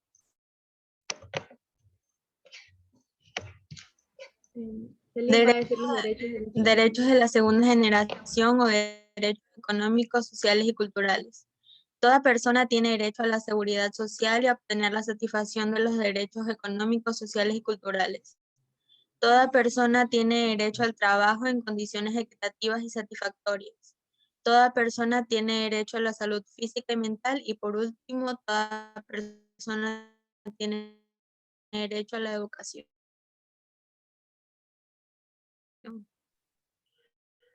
Derechos de la segunda generación o derechos económicos, sociales y culturales. Toda persona tiene derecho a la seguridad social y a obtener la satisfacción de los derechos económicos, sociales y culturales. Toda persona tiene derecho al trabajo en condiciones equitativas y satisfactorias. Toda persona tiene derecho a la salud física y mental. Y por último, toda persona tiene derecho a la educación.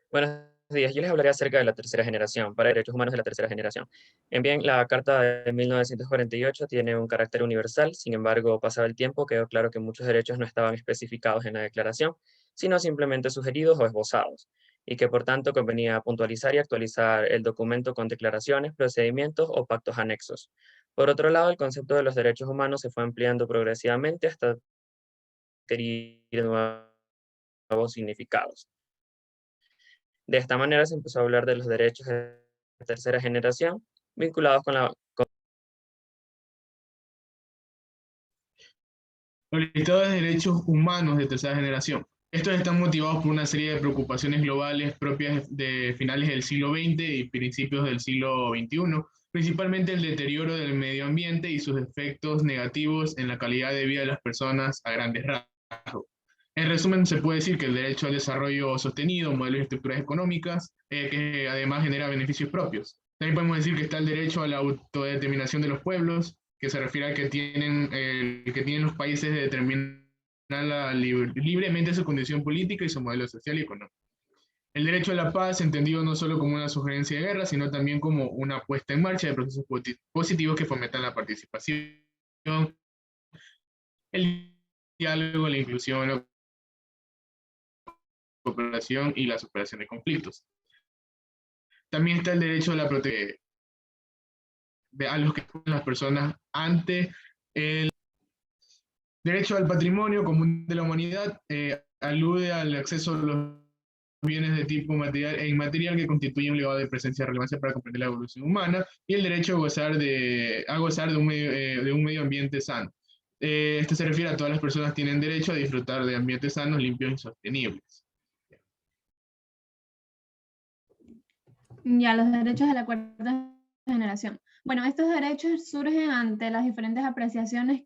Buenos días, yo les hablaré acerca de la tercera generación, para derechos humanos de la tercera generación. Bien, la Carta de 1948 tiene un carácter universal, sin embargo, pasado el tiempo, quedó claro que muchos derechos no estaban especificados en la declaración, sino simplemente sugeridos o esbozados, y que por tanto convenía puntualizar y actualizar el documento con declaraciones, procedimientos o pactos anexos. Por otro lado, el concepto de los derechos humanos se fue ampliando progresivamente hasta adquirir nuevos significados. De esta manera se empezó a hablar de los derechos de tercera generación vinculados con los listados de derechos humanos de tercera generación. Estos están motivados por una serie de preocupaciones globales propias de finales del siglo XX y principios del siglo XXI, principalmente el deterioro del medio ambiente y sus efectos negativos en la calidad de vida de las personas a grandes rasgos. En resumen, se puede decir que el derecho al desarrollo sostenido, modelos y estructuras económicas, que además genera beneficios propios. También podemos decir que está el derecho a la autodeterminación de los pueblos, que se refiere a que tienen los países de determinar libremente su condición política y su modelo social y económico. El derecho a la paz, entendido no solo como una sugerencia de guerra, sino también como una puesta en marcha de procesos positivos que fomentan la participación, el diálogo, la inclusión, la cooperación y la superación de conflictos. También está el derecho a la protección a los que las personas ante el derecho al patrimonio común de la humanidad, alude al acceso a los bienes de tipo material e inmaterial que constituyen un legado de presencia y relevancia para comprender la evolución humana, y el derecho a gozar de un medio ambiente sano. Esto se refiere a todas las personas tienen derecho a disfrutar de ambientes sanos, limpios y sostenibles. Ya, los derechos de la cuarta generación. Bueno, estos derechos surgen ante las diferentes apreciaciones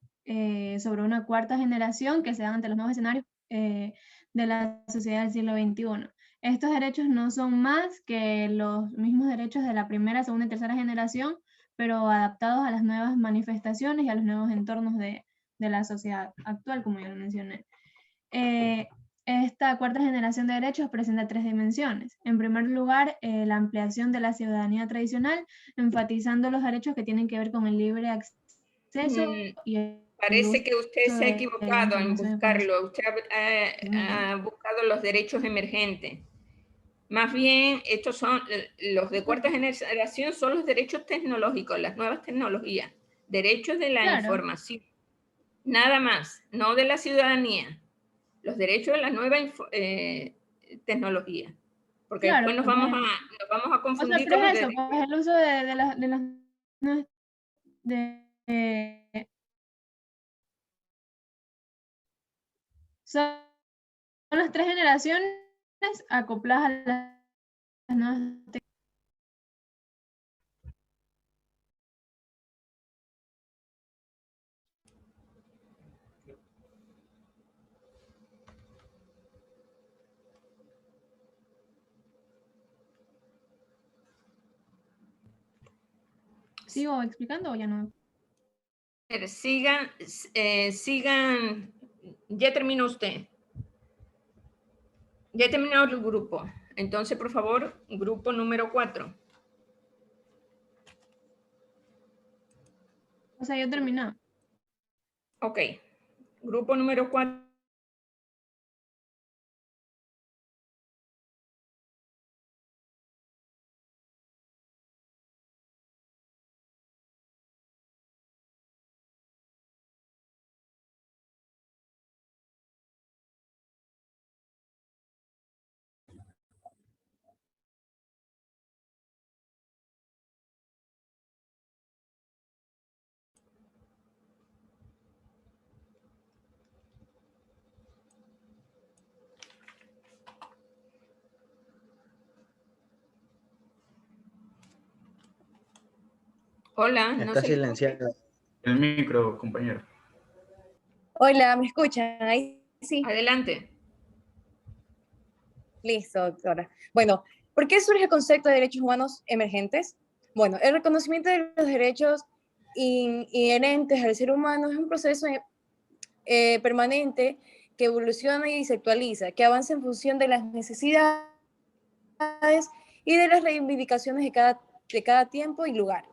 sobre una cuarta generación que se dan ante los nuevos escenarios de la sociedad del siglo XXI. Estos derechos no son más que los mismos derechos de la primera, segunda y tercera generación, pero adaptados a las nuevas manifestaciones y a los nuevos entornos de la sociedad actual, como ya lo mencioné. Esta cuarta generación de derechos presenta 3 dimensiones. En primer lugar, la ampliación de la ciudadanía tradicional, enfatizando los derechos que tienen que ver con el libre acceso y el Parece que usted se ha de equivocado en información y buscarlo. Usted ha buscado los derechos emergentes. Más bien, estos son los de cuarta generación, son los derechos tecnológicos, las nuevas tecnologías, derechos de la información. Nada más, no de la ciudadanía. Los derechos de la nueva tecnología. Porque después nos vamos a confundir con los eso, derechos. pues el uso de las son las 3 generaciones acopladas a las nuevas tecnologías. ¿Sigo explicando o ya no? Sigan, ya terminó usted. Ya terminó el grupo. Entonces, por favor, grupo número 4. O sea, yo terminé. Ok. Grupo número 4. Hola, no Está sé. silenciado el micro, compañero. Hola, ¿me escuchan? Ahí sí. Adelante. Listo, doctora. Bueno, ¿por qué surge el concepto de derechos humanos emergentes? Bueno, el reconocimiento de los derechos inherentes al ser humano es un proceso permanente que evoluciona y se actualiza, que avanza en función de las necesidades y de las reivindicaciones de cada tiempo y lugar.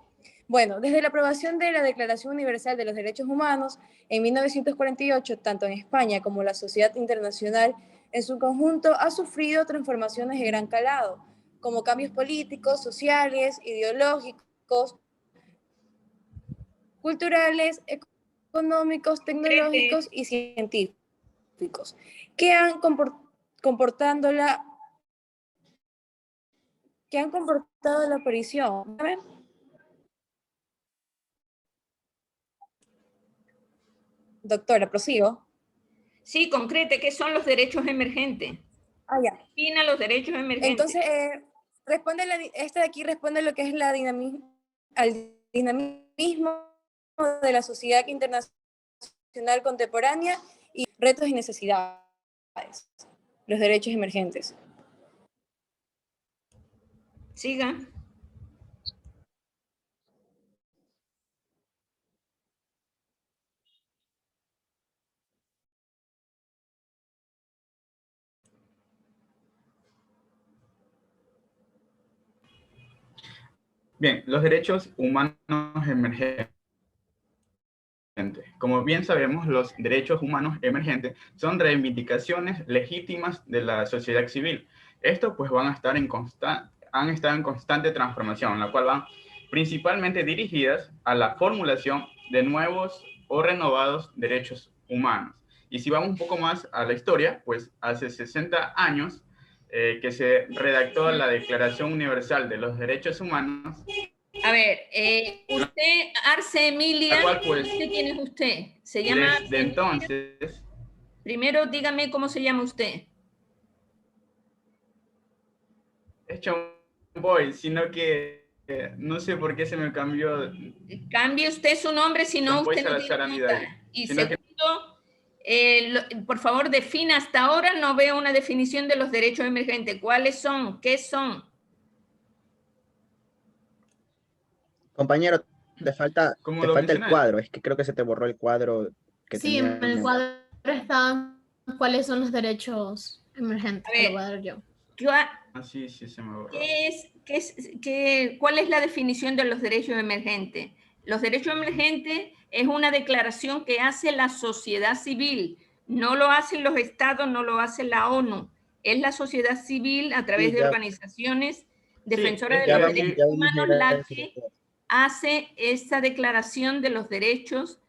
Bueno, desde la aprobación de la Declaración Universal de los Derechos Humanos en 1948, tanto en España como la sociedad internacional en su conjunto ha sufrido transformaciones de gran calado, como cambios políticos, sociales, ideológicos, culturales, económicos, tecnológicos y científicos, que han comportado la aparición. A ver. Doctora, prosigo. Sí, concrete, ¿qué son los derechos emergentes? Ah, ya. Defina los derechos emergentes. Entonces, este de aquí responde lo que es al dinamismo de la sociedad internacional contemporánea y retos y necesidades. Los derechos emergentes. Siga. Bien, los derechos humanos emergentes. Como bien sabemos, los derechos humanos emergentes son reivindicaciones legítimas de la sociedad civil. Estos pues han estado en constante transformación, la cual van principalmente dirigidas a la formulación de nuevos o renovados derechos humanos. Y si vamos un poco más a la historia, pues hace 60 años que se redactó la Declaración Universal de los Derechos Humanos. A ver, usted, Arce Emilia, Pues, ¿quién es usted? ¿Se llama? Desde entonces... Primero dígame cómo se llama usted. Es Chomboy, sino que no sé por qué se me cambió. Cambie usted su nombre, si no usted no tiene nota. Y segundo, por favor defina, hasta ahora no veo una definición de los derechos emergentes. ¿Cuáles son? ¿Qué son? Compañero, te falta el cuadro, es que creo que se te borró el cuadro que sí, tenía. en el cuadro está cuáles son los derechos emergentes. A ver, lo voy a dar yo. Sí, se me borró. ¿Cuál es la definición de los derechos emergentes? Los derechos emergentes es una declaración que hace la sociedad civil. No lo hacen los estados, no lo hace la ONU. Es la sociedad civil a través de organizaciones defensoras de los derechos humanos la que hace esta declaración de los derechos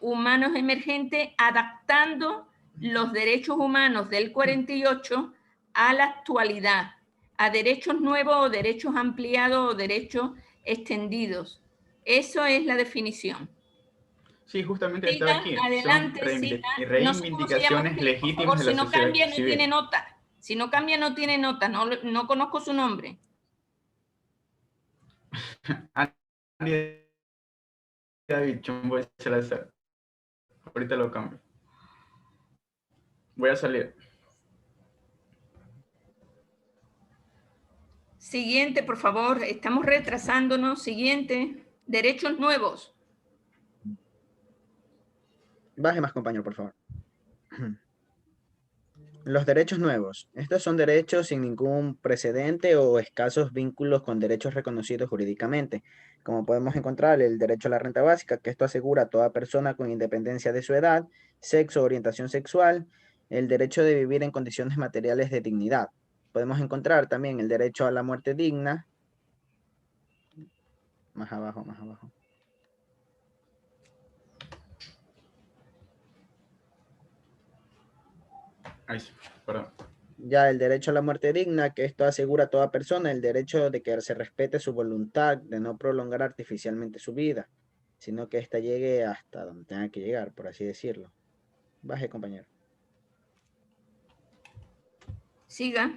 humanos emergentes, adaptando los derechos humanos del 48 a la actualidad, a derechos nuevos o derechos ampliados o derechos extendidos. Eso es la definición. Sí, justamente estaba aquí. Adelante, son siga. reivindicaciones legítimas de la si no sociedad cambia, no civil. tiene nota. Si no cambia, no tiene nota. No conozco su nombre. David Chomboy Salazar. Ahorita lo cambio. Voy a salir. Siguiente, por favor. Estamos retrasándonos. Siguiente. Derechos nuevos. Baje más, compañero, por favor. Los derechos nuevos. Estos son derechos sin ningún precedente o escasos vínculos con derechos reconocidos jurídicamente. Como podemos encontrar el derecho a la renta básica, que esto asegura a toda persona con independencia de su edad, sexo o orientación sexual, el derecho de vivir en condiciones materiales de dignidad. Podemos encontrar también el derecho a la muerte digna. Más abajo, más abajo. Ahí sí, perdón. Ya el derecho a la muerte digna, que esto asegura a toda persona el derecho de que se respete su voluntad, de no prolongar artificialmente su vida, sino que ésta llegue hasta donde tenga que llegar, por así decirlo. Baje, compañero. Siga.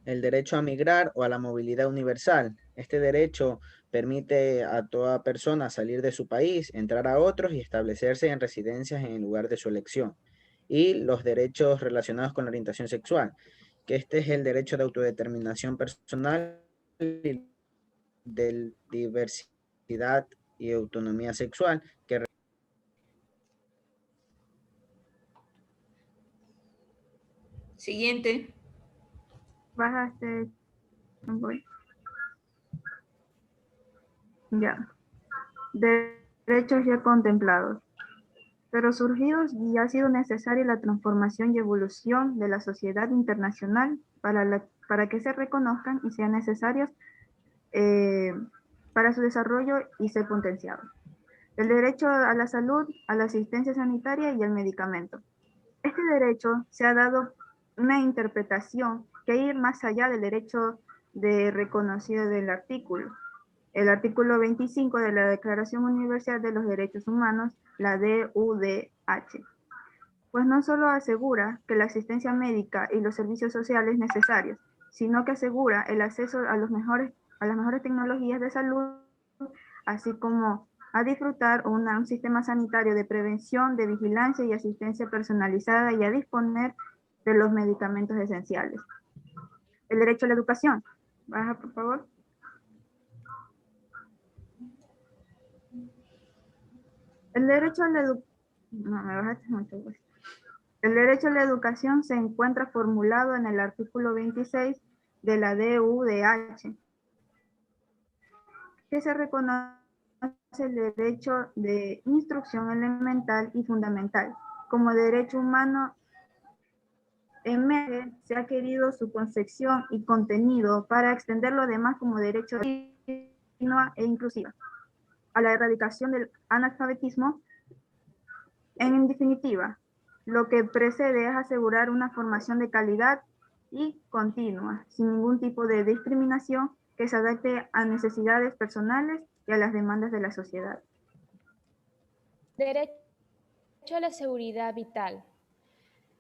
El derecho a migrar o a la movilidad universal. Este derecho permite a toda persona salir de su país, entrar a otros y establecerse en residencias en el lugar de su elección. Y los derechos relacionados con la orientación sexual, que este es el derecho de autodeterminación personal y de diversidad y autonomía sexual. Siguiente. Bajaste. Ya. Derechos ya contemplados. Pero surgidos y ha sido necesaria la transformación y evolución de la sociedad internacional para que se reconozcan y sean necesarios para su desarrollo y ser potenciados. El derecho a la salud, a la asistencia sanitaria y al medicamento. Este derecho se ha dado una interpretación que ir más allá del derecho reconocido del artículo. el artículo 25 de la Declaración Universal de los Derechos Humanos, la DUDH. Pues no solo asegura que la asistencia médica y los servicios sociales necesarios, sino que asegura el acceso a las mejores tecnologías de salud, así como a disfrutar un sistema sanitario de prevención, de vigilancia y asistencia personalizada y a disponer de los medicamentos esenciales. El derecho a la educación. Baja, por favor. El derecho a la educación. No, me bajaste mucho, pues. El derecho a la educación se encuentra formulado en el artículo 26 de la DUDH, que se reconoce el derecho de instrucción elemental y fundamental como derecho humano. En se ha querido su concepción y contenido para extenderlo además como derecho continua e inclusiva a la erradicación del analfabetismo. En definitiva, lo que precede es asegurar una formación de calidad y continua, sin ningún tipo de discriminación que se adapte a necesidades personales y a las demandas de la sociedad. Derecho a la seguridad vital.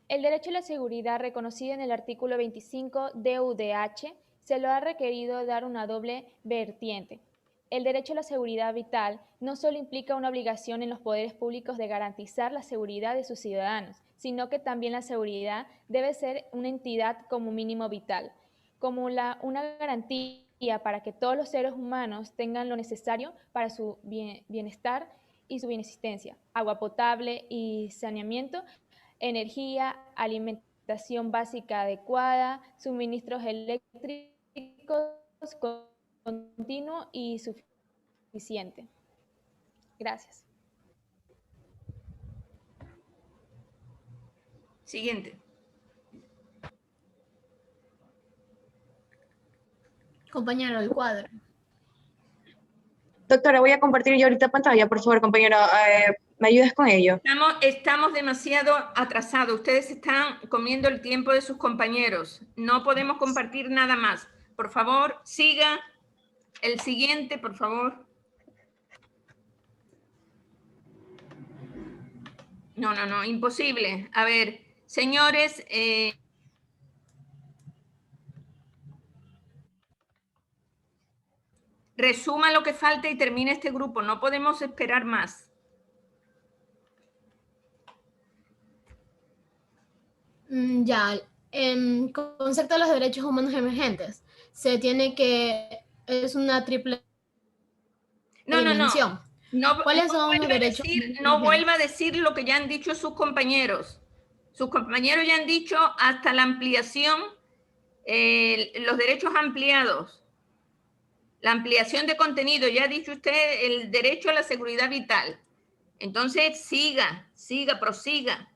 El derecho a la seguridad reconocido en el artículo 25 DUDH se lo ha requerido dar una doble vertiente. El derecho a la seguridad vital no solo implica una obligación en los poderes públicos de garantizar la seguridad de sus ciudadanos, sino que también la seguridad debe ser una entidad como mínimo vital, como una garantía para que todos los seres humanos tengan lo necesario para su bienestar y su bienexistencia, agua potable y saneamiento, energía, alimentación básica adecuada, suministros eléctricos continuo y suficiente. Gracias. Siguiente. Compañero, el cuadro. Doctora, voy a compartir yo ahorita pantalla, por favor, compañero. ¿Me ayudas con ello? Estamos demasiado atrasados. Ustedes están comiendo el tiempo de sus compañeros. No podemos compartir nada más. Por favor, siga. El siguiente, por favor. No, imposible. A ver, señores, resuma lo que falta y termine este grupo. No podemos esperar más. Ya, en concepto de los derechos humanos emergentes, se tiene que, es una triple dimensión. ¿Cuáles son los derechos? No vuelva a decir lo que ya han dicho sus compañeros. Sus compañeros ya han dicho hasta la ampliación, los derechos ampliados. La ampliación de contenido, ya ha dicho usted el derecho a la seguridad vital. Entonces, prosiga.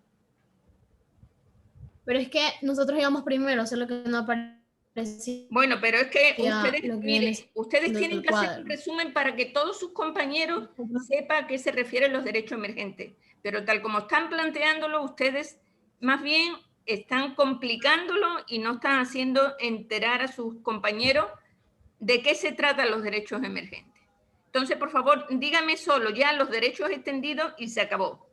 Pero es que nosotros íbamos primero, solo que no aparecía. Bueno, pero es que ustedes tienen que hacer un resumen para que todos sus compañeros sepan a qué se refieren los derechos emergentes. Pero tal como están planteándolo, ustedes más bien están complicándolo y no están haciendo enterar a sus compañeros de qué se tratan los derechos emergentes. Entonces, por favor, dígame solo ya los derechos extendidos y se acabó.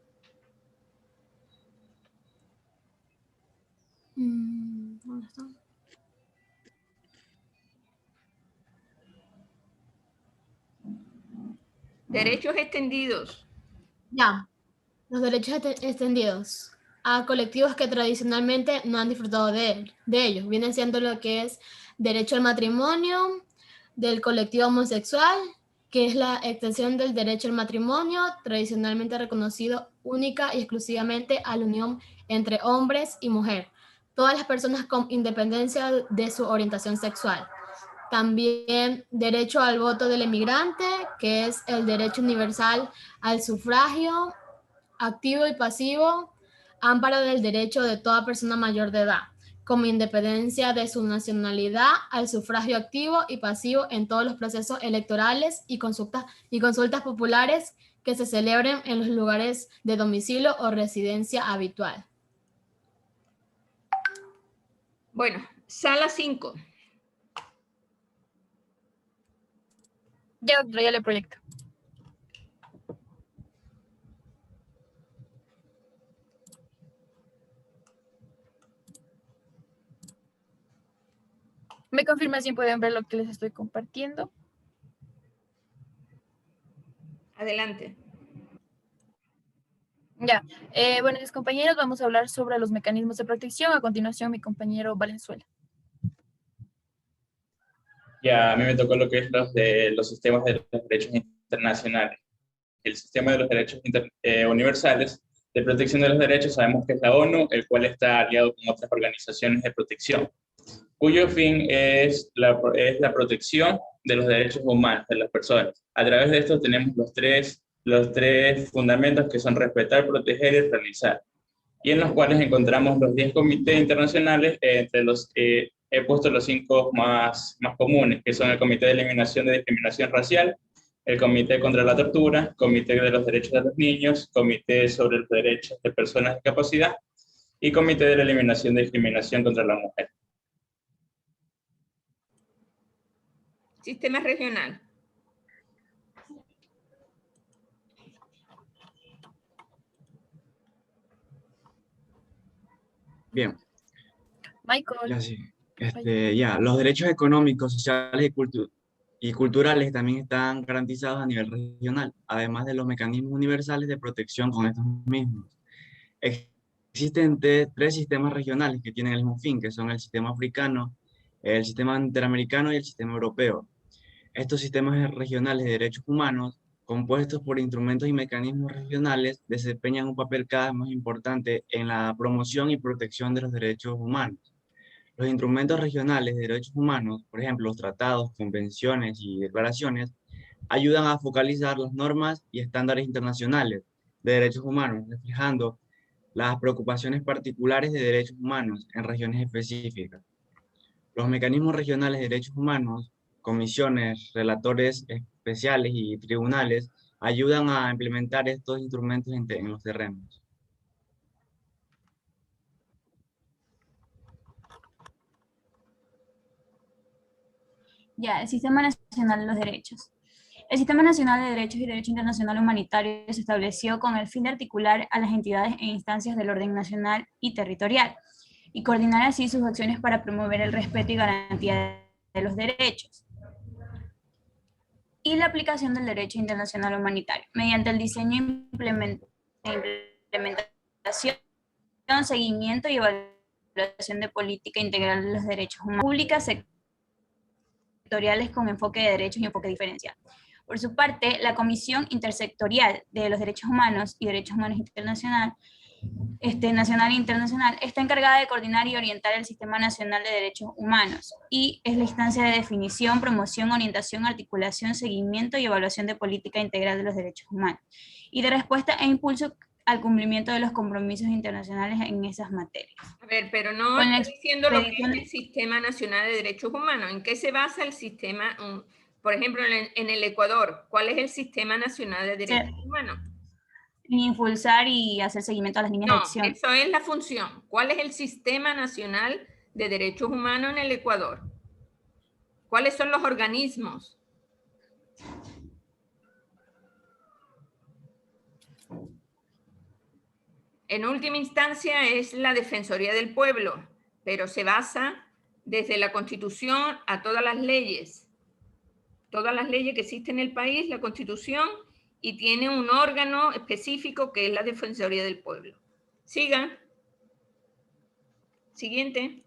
¿Dónde está? Derechos extendidos. Ya, los derechos extendidos a colectivos que tradicionalmente no han disfrutado de ellos. Vienen siendo lo que es derecho al matrimonio, del colectivo homosexual, que es la extensión del derecho al matrimonio, tradicionalmente reconocido única y exclusivamente a la unión entre hombres y mujer. Todas las personas con independencia de su orientación sexual. También derecho al voto del emigrante, que es el derecho universal al sufragio activo y pasivo, amparo del derecho de toda persona mayor de edad, como independencia de su nacionalidad, al sufragio activo y pasivo en todos los procesos electorales y consultas populares que se celebren en los lugares de domicilio o residencia habitual. Bueno, sala 5. Ya, doctora, ya le proyecto. ¿Me confirma si pueden ver lo que les estoy compartiendo? Adelante. Ya, bueno, mis compañeros, vamos a hablar sobre los mecanismos de protección. A continuación, mi compañero Valenzuela. Ya, a mí me tocó lo que es los sistemas de los derechos internacionales. El sistema de los derechos universales de protección de los derechos, sabemos que es la ONU, el cual está aliado con otras organizaciones de protección, cuyo fin es la protección de los derechos humanos de las personas. A través de esto tenemos los tres fundamentos que son respetar, proteger y realizar, y en los cuales encontramos los 10 comités internacionales, entre los he puesto los 5 más comunes, que son el Comité de Eliminación de Discriminación Racial, el Comité contra la Tortura, Comité de los Derechos de los Niños, Comité sobre los Derechos de Personas con Discapacidad y Comité de la Eliminación de Discriminación contra la Mujer. Sistema regional. Bien. Michael. Ya, sí. Los derechos económicos, sociales y culturales también están garantizados a nivel regional, además de los mecanismos universales de protección con estos mismos. Existen tres sistemas regionales que tienen el mismo fin, que son el sistema africano, el sistema interamericano y el sistema europeo. Estos sistemas regionales de derechos humanos, compuestos por instrumentos y mecanismos regionales, desempeñan un papel cada vez más importante en la promoción y protección de los derechos humanos. Los instrumentos regionales de derechos humanos, por ejemplo, los tratados, convenciones y declaraciones, ayudan a focalizar las normas y estándares internacionales de derechos humanos, reflejando las preocupaciones particulares de derechos humanos en regiones específicas. Los mecanismos regionales de derechos humanos, comisiones, relatores especiales y tribunales ayudan a implementar estos instrumentos en los terrenos. Ya, el Sistema Nacional de los Derechos. El Sistema Nacional de Derechos y Derecho Internacional Humanitario se estableció con el fin de articular a las entidades e instancias del orden nacional y territorial y coordinar así sus acciones para promover el respeto y garantía de los derechos y la aplicación del derecho internacional humanitario mediante el diseño e implementación, seguimiento y evaluación de política integral de los derechos humanos públicas sectoriales con enfoque de derechos y enfoque diferencial. Por su parte, la Comisión Intersectorial de los Derechos Humanos y Derechos Humanos Internacional, nacional e internacional, está encargada de coordinar y orientar el Sistema Nacional de Derechos Humanos y es la instancia de definición, promoción, orientación, articulación, seguimiento y evaluación de política integral de los derechos humanos y de respuesta e impulso al cumplimiento de los compromisos internacionales en esas materias. A ver, pero no estoy diciendo lo que es el Sistema Nacional de Derechos Humanos. ¿En qué se basa el sistema? Por ejemplo, en el Ecuador, ¿cuál es el Sistema Nacional de Derechos Humanos? Impulsar y hacer seguimiento a las líneas de acción. No, eso es la función. ¿Cuál es el Sistema Nacional de Derechos Humanos en el Ecuador? ¿Cuáles son los organismos? En última instancia es la Defensoría del Pueblo, pero se basa desde la Constitución a todas las leyes que existen en el país, la Constitución, y tiene un órgano específico que es la Defensoría del Pueblo. Siga. Siguiente.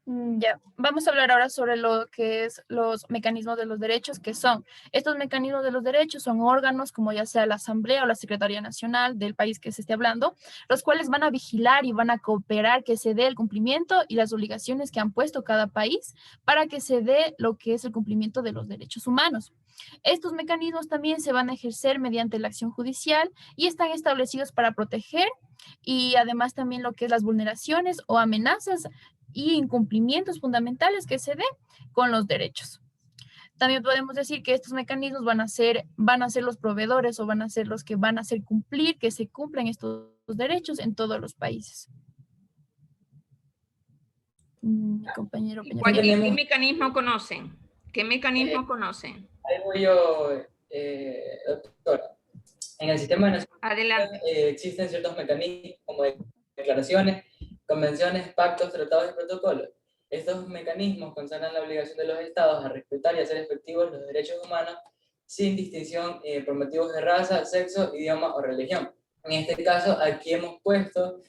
Ya, vamos a hablar ahora sobre lo que es los mecanismos de los derechos, que son estos mecanismos de los derechos, son órganos como ya sea la Asamblea o la Secretaría Nacional del país que se esté hablando, los cuales van a vigilar y van a cooperar que se dé el cumplimiento y las obligaciones que han puesto cada país para que se dé lo que es el cumplimiento de los derechos humanos. Estos mecanismos también se van a ejercer mediante la acción judicial y están establecidos para proteger y además también lo que es las vulneraciones o amenazas y incumplimientos fundamentales que se den con los derechos. También podemos decir que estos mecanismos van a ser los proveedores o van a ser los que van a hacer cumplir que se cumplan estos derechos en todos los países. Compañero Peña. ¿Qué mecanismo conocen? ¿Qué mecanismo conocen? Ahí voy yo, doctora. En el sistema nacional existen ciertos mecanismos como declaraciones, convenciones, pactos, tratados y protocolos. Estos mecanismos consagran la obligación de los estados a respetar y hacer efectivos los derechos humanos sin distinción por motivos de raza, sexo, idioma o religión. En este caso, aquí hemos puesto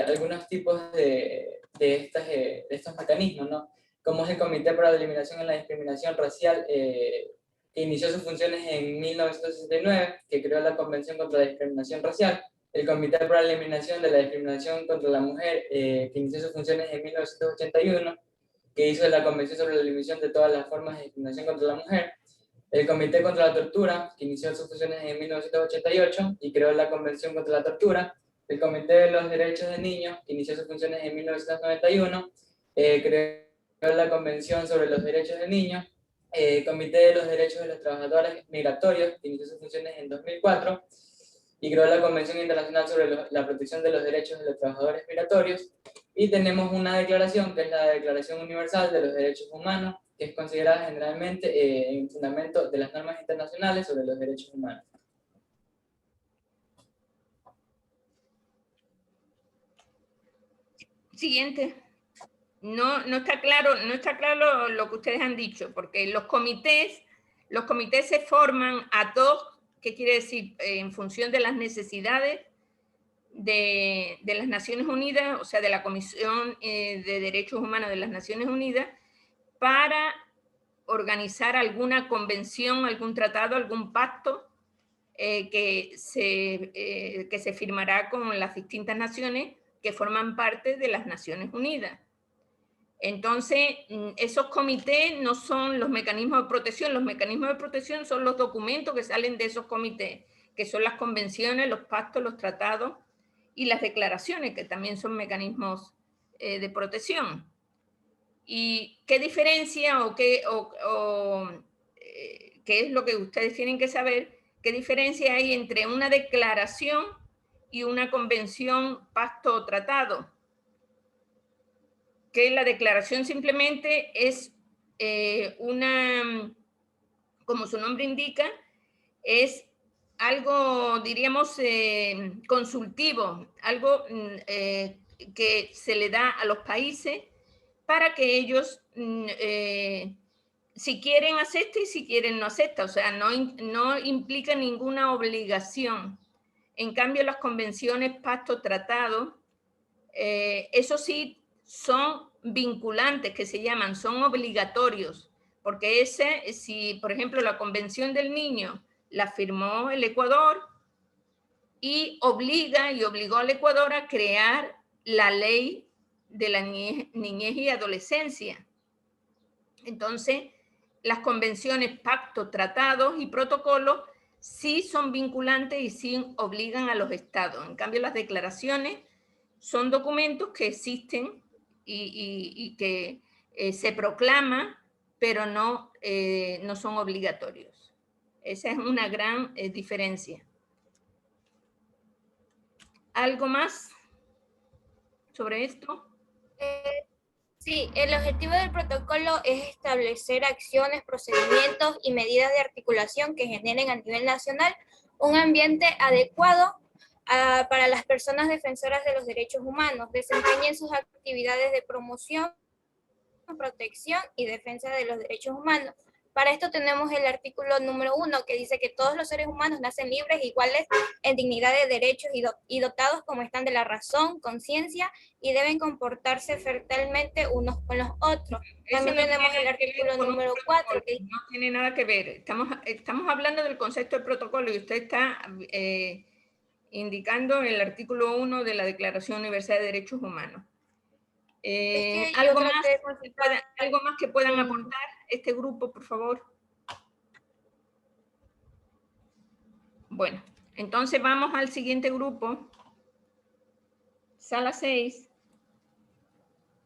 algunos tipos de estos mecanismos, ¿no? Como es el Comité para la Eliminación de la Discriminación Racial, que inició sus funciones en 1969, que creó la Convención contra la Discriminación Racial, el Comité para la Eliminación de la Discriminación contra la Mujer, que inició sus funciones en 1981, que hizo la Convención sobre la Eliminación de todas las formas de discriminación contra la mujer, el Comité contra la Tortura, que inició sus funciones en 1988 y creó la Convención contra la Tortura, el Comité de los Derechos de Niños, que inició sus funciones en 1991, creó la Convención sobre los Derechos de Niños, Comité de los Derechos de los Trabajadores Migratorios, que inició sus funciones en 2004, y creó la Convención Internacional sobre la Protección de los Derechos de los Trabajadores Migratorios, y tenemos una declaración, que es la Declaración Universal de los Derechos Humanos, que es considerada generalmente en fundamento de las normas internacionales sobre los derechos humanos. Siguiente. No está claro lo que ustedes han dicho, porque los comités se forman ad hoc, ¿qué quiere decir? En función de las necesidades de las Naciones Unidas, o sea, de la Comisión de Derechos Humanos de las Naciones Unidas, para organizar alguna convención, algún tratado, algún pacto que se firmará con las distintas naciones que forman parte de las Naciones Unidas. Entonces, esos comités no son los mecanismos de protección. Los mecanismos de protección son los documentos que salen de esos comités, que son las convenciones, los pactos, los tratados y las declaraciones, que también son mecanismos de protección. ¿Y qué diferencia o qué es lo que ustedes tienen que saber? ¿Qué diferencia hay entre una declaración y una convención, pacto o tratado? Que la declaración simplemente es como su nombre indica, es algo, diríamos, consultivo, algo que se le da a los países para que ellos, si quieren, acepten y si quieren, no aceptan. O sea, no implica ninguna obligación. En cambio, las convenciones, pactos, tratados, eso sí, son vinculantes, que se llaman, son obligatorios, porque si por ejemplo la Convención del Niño la firmó el Ecuador y obligó al Ecuador a crear la ley de la niñez y adolescencia. Entonces, las convenciones, pactos, tratados y protocolos sí son vinculantes y sí obligan a los estados. En cambio, las declaraciones son documentos que existen y que se proclaman, pero no son obligatorios. Esa es una gran diferencia. ¿Algo más sobre esto? Sí, el objetivo del protocolo es establecer acciones, procedimientos y medidas de articulación que generen a nivel nacional un ambiente adecuado para las personas defensoras de los derechos humanos, desempeñen sus actividades de promoción, protección y defensa de los derechos humanos. Para esto tenemos el artículo número 1, que dice que todos los seres humanos nacen libres, iguales en dignidad de derechos y dotados como están de la razón, conciencia y deben comportarse fraternalmente unos con los otros. También tenemos el artículo número 4. Que no tiene nada que ver. Estamos hablando del concepto del protocolo y usted está indicando el artículo 1 de la Declaración Universal de Derechos Humanos. ¿Algo más que puedan aportar este grupo, por favor? Bueno, entonces vamos al siguiente grupo. Sala 6.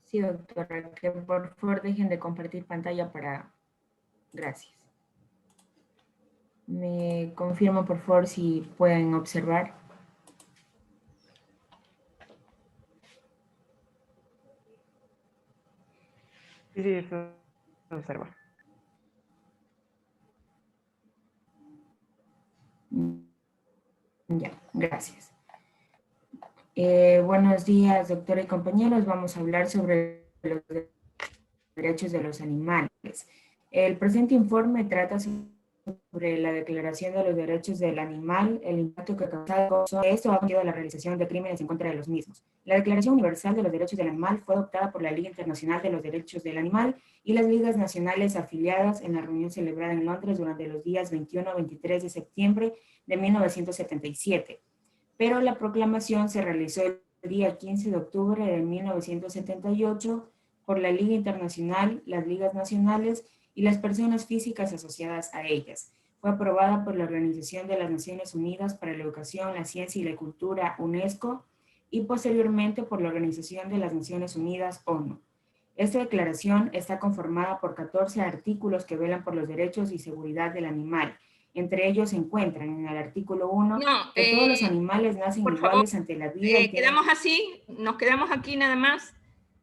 Sí, doctora, que por favor dejen de compartir pantalla para... Gracias. Me confirmo, por favor, si pueden observar. Sí, eso se observa. Ya, gracias. Buenos días, doctora y compañeros. Vamos a hablar sobre los derechos de los animales. El presente informe trata sobre la Declaración de los Derechos del Animal, el impacto que ha causado esto ha conducido a la realización de crímenes en contra de los mismos. La Declaración Universal de los Derechos del Animal fue adoptada por la Liga Internacional de los Derechos del Animal y las ligas nacionales afiliadas en la reunión celebrada en Londres durante los días 21 a 23 de septiembre de 1977. Pero la proclamación se realizó el día 15 de octubre de 1978 por la Liga Internacional, las ligas nacionales y las personas físicas asociadas a ellas. Fue aprobada por la Organización de las Naciones Unidas para la Educación, la Ciencia y la Cultura, UNESCO, y posteriormente por la Organización de las Naciones Unidas, ONU. Esta declaración está conformada por 14 artículos que velan por los derechos y seguridad del animal. Entre ellos se encuentran en el artículo 1 que todos los animales nacen iguales ante la vida. Quedamos así, nos quedamos aquí nada más.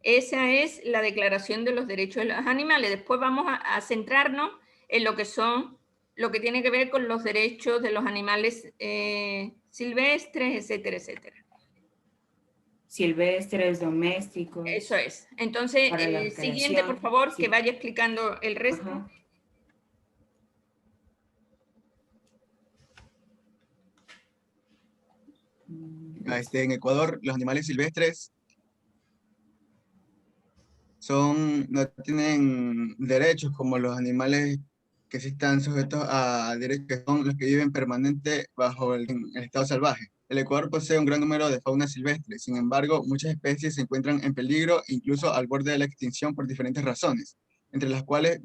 Esa es la Declaración de los Derechos de los Animales. Después vamos a centrarnos en lo que tiene que ver con los derechos de los animales silvestres, etcétera, etcétera. Silvestres, domésticos. Eso es. Entonces, siguiente, por favor, sí, que vaya explicando el resto. Ajá. En Ecuador, los animales silvestres no tienen derechos como los animales que sí están sujetos a derechos, que son los que viven permanente bajo el estado salvaje. El Ecuador posee un gran número de fauna silvestre, sin embargo, muchas especies se encuentran en peligro, incluso al borde de la extinción por diferentes razones, entre las cuales,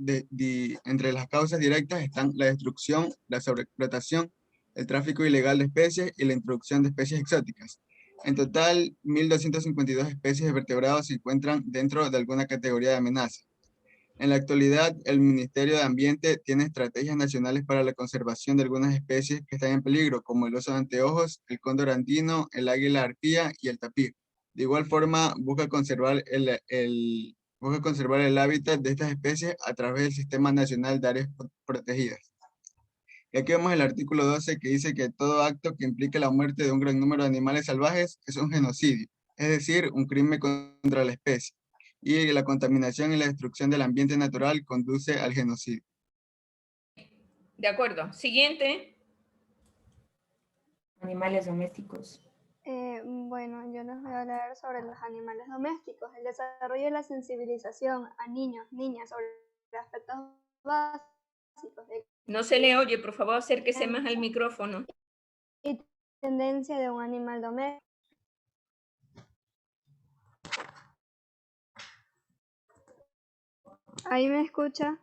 entre las causas directas están la destrucción, la sobreexplotación, el tráfico ilegal de especies y la introducción de especies exóticas. En total, 1.252 especies de vertebrados se encuentran dentro de alguna categoría de amenaza. En la actualidad, el Ministerio de Ambiente tiene estrategias nacionales para la conservación de algunas especies que están en peligro, como el oso de anteojos, el cóndor andino, el águila arpía y el tapir. De igual forma, busca conservar el hábitat de estas especies a través del Sistema Nacional de Áreas Protegidas. Y aquí vemos el artículo 12 que dice que todo acto que implique la muerte de un gran número de animales salvajes es un genocidio, es decir, un crimen contra la especie. Y la contaminación y la destrucción del ambiente natural conduce al genocidio. De acuerdo. Siguiente. Animales domésticos. Bueno, yo les voy a hablar sobre los animales domésticos, el desarrollo y la sensibilización a niños, niñas sobre aspectos básicos. No se le oye, por favor, acérquese más al micrófono. Y tendencia de un animal doméstico. ¿Ahí me escucha?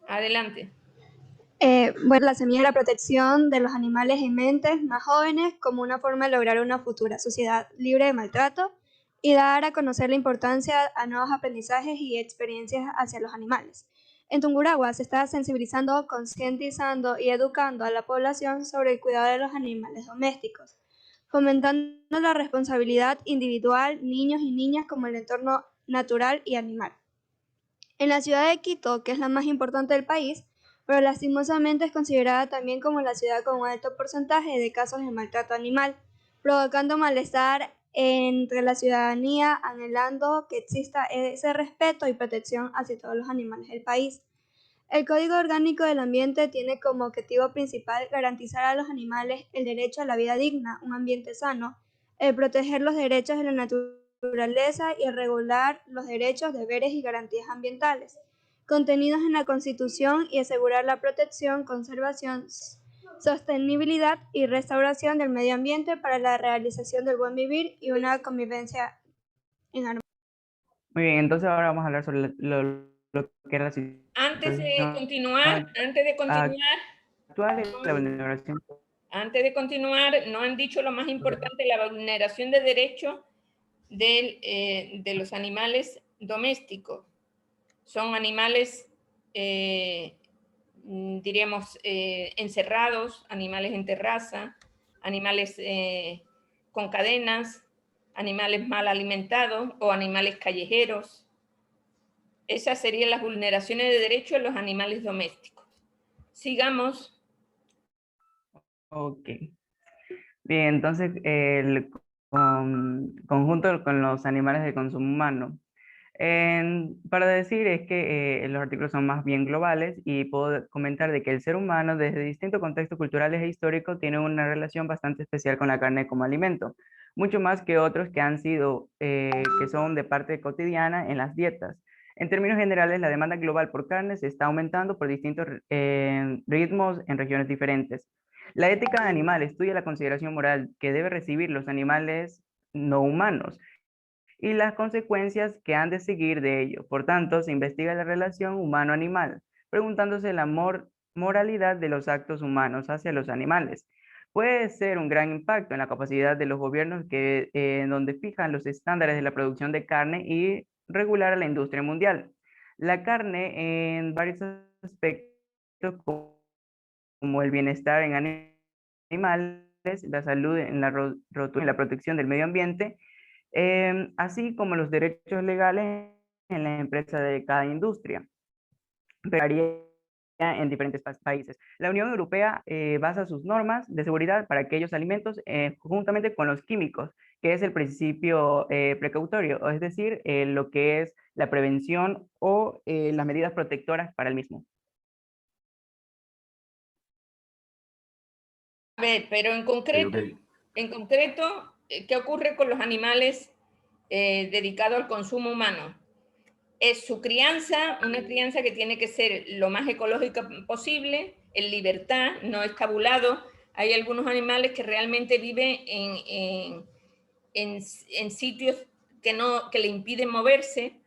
Adelante. Bueno, la semilla de la protección de los animales en mentes más jóvenes como una forma de lograr una futura sociedad libre de maltrato y dar a conocer la importancia a nuevos aprendizajes y experiencias hacia los animales. En Tungurahua se está sensibilizando, concientizando y educando a la población sobre el cuidado de los animales domésticos, fomentando la responsabilidad individual, niños y niñas como el entorno natural y animal. En la ciudad de Quito, que es la más importante del país, pero lastimosamente es considerada también como la ciudad con un alto porcentaje de casos de maltrato animal, provocando malestar entre la ciudadanía, anhelando que exista ese respeto y protección hacia todos los animales del país. El Código Orgánico del Ambiente tiene como objetivo principal garantizar a los animales el derecho a la vida digna, un ambiente sano, el proteger los derechos de la naturaleza y el regular los derechos, deberes y garantías ambientales contenidos en la Constitución y asegurar la protección, conservación, sostenibilidad y restauración del medio ambiente para la realización del buen vivir y una convivencia en armonía. Muy bien, entonces ahora vamos a hablar sobre lo que era la situación Antes de continuar, no han dicho lo más importante, la vulneración de derechos de los animales domésticos. Son animales, diríamos, encerrados, animales en terraza, animales con cadenas, animales mal alimentados o animales callejeros. Esas serían las vulneraciones de derechos de los animales domésticos. Sigamos. Ok. Bien, entonces el conjunto con los animales de consumo humano. Para decir es que los artículos son más bien globales y puedo comentar de que el ser humano desde distintos contextos culturales e históricos tiene una relación bastante especial con la carne como alimento, mucho más que otros que han sido, que son de parte cotidiana en las dietas. En términos generales, la demanda global por carne se está aumentando por distintos ritmos en regiones diferentes. La ética de animales estudia la consideración moral que debe recibir los animales no humanos y las consecuencias que han de seguir de ello. Por tanto, se investiga la relación humano-animal, preguntándose la moralidad de los actos humanos hacia los animales. Puede ser un gran impacto en la capacidad de los gobiernos donde fijan los estándares de la producción de carne y regular a la industria mundial. La carne en varios aspectos como el bienestar en animales, la salud en en la protección del medio ambiente, así como los derechos legales en la empresa de cada industria. Varía en diferentes países. La Unión Europea basa sus normas de seguridad para aquellos alimentos juntamente con los químicos, que es el principio precautorio, es decir, lo que es la prevención o las medidas protectoras para el mismo. A ver, pero en concreto, ¿qué ocurre con los animales dedicados al consumo humano? Es su crianza, una crianza que tiene que ser lo más ecológica posible, en libertad, no estabulado. Hay algunos animales que realmente viven en sitios que le impiden moverse,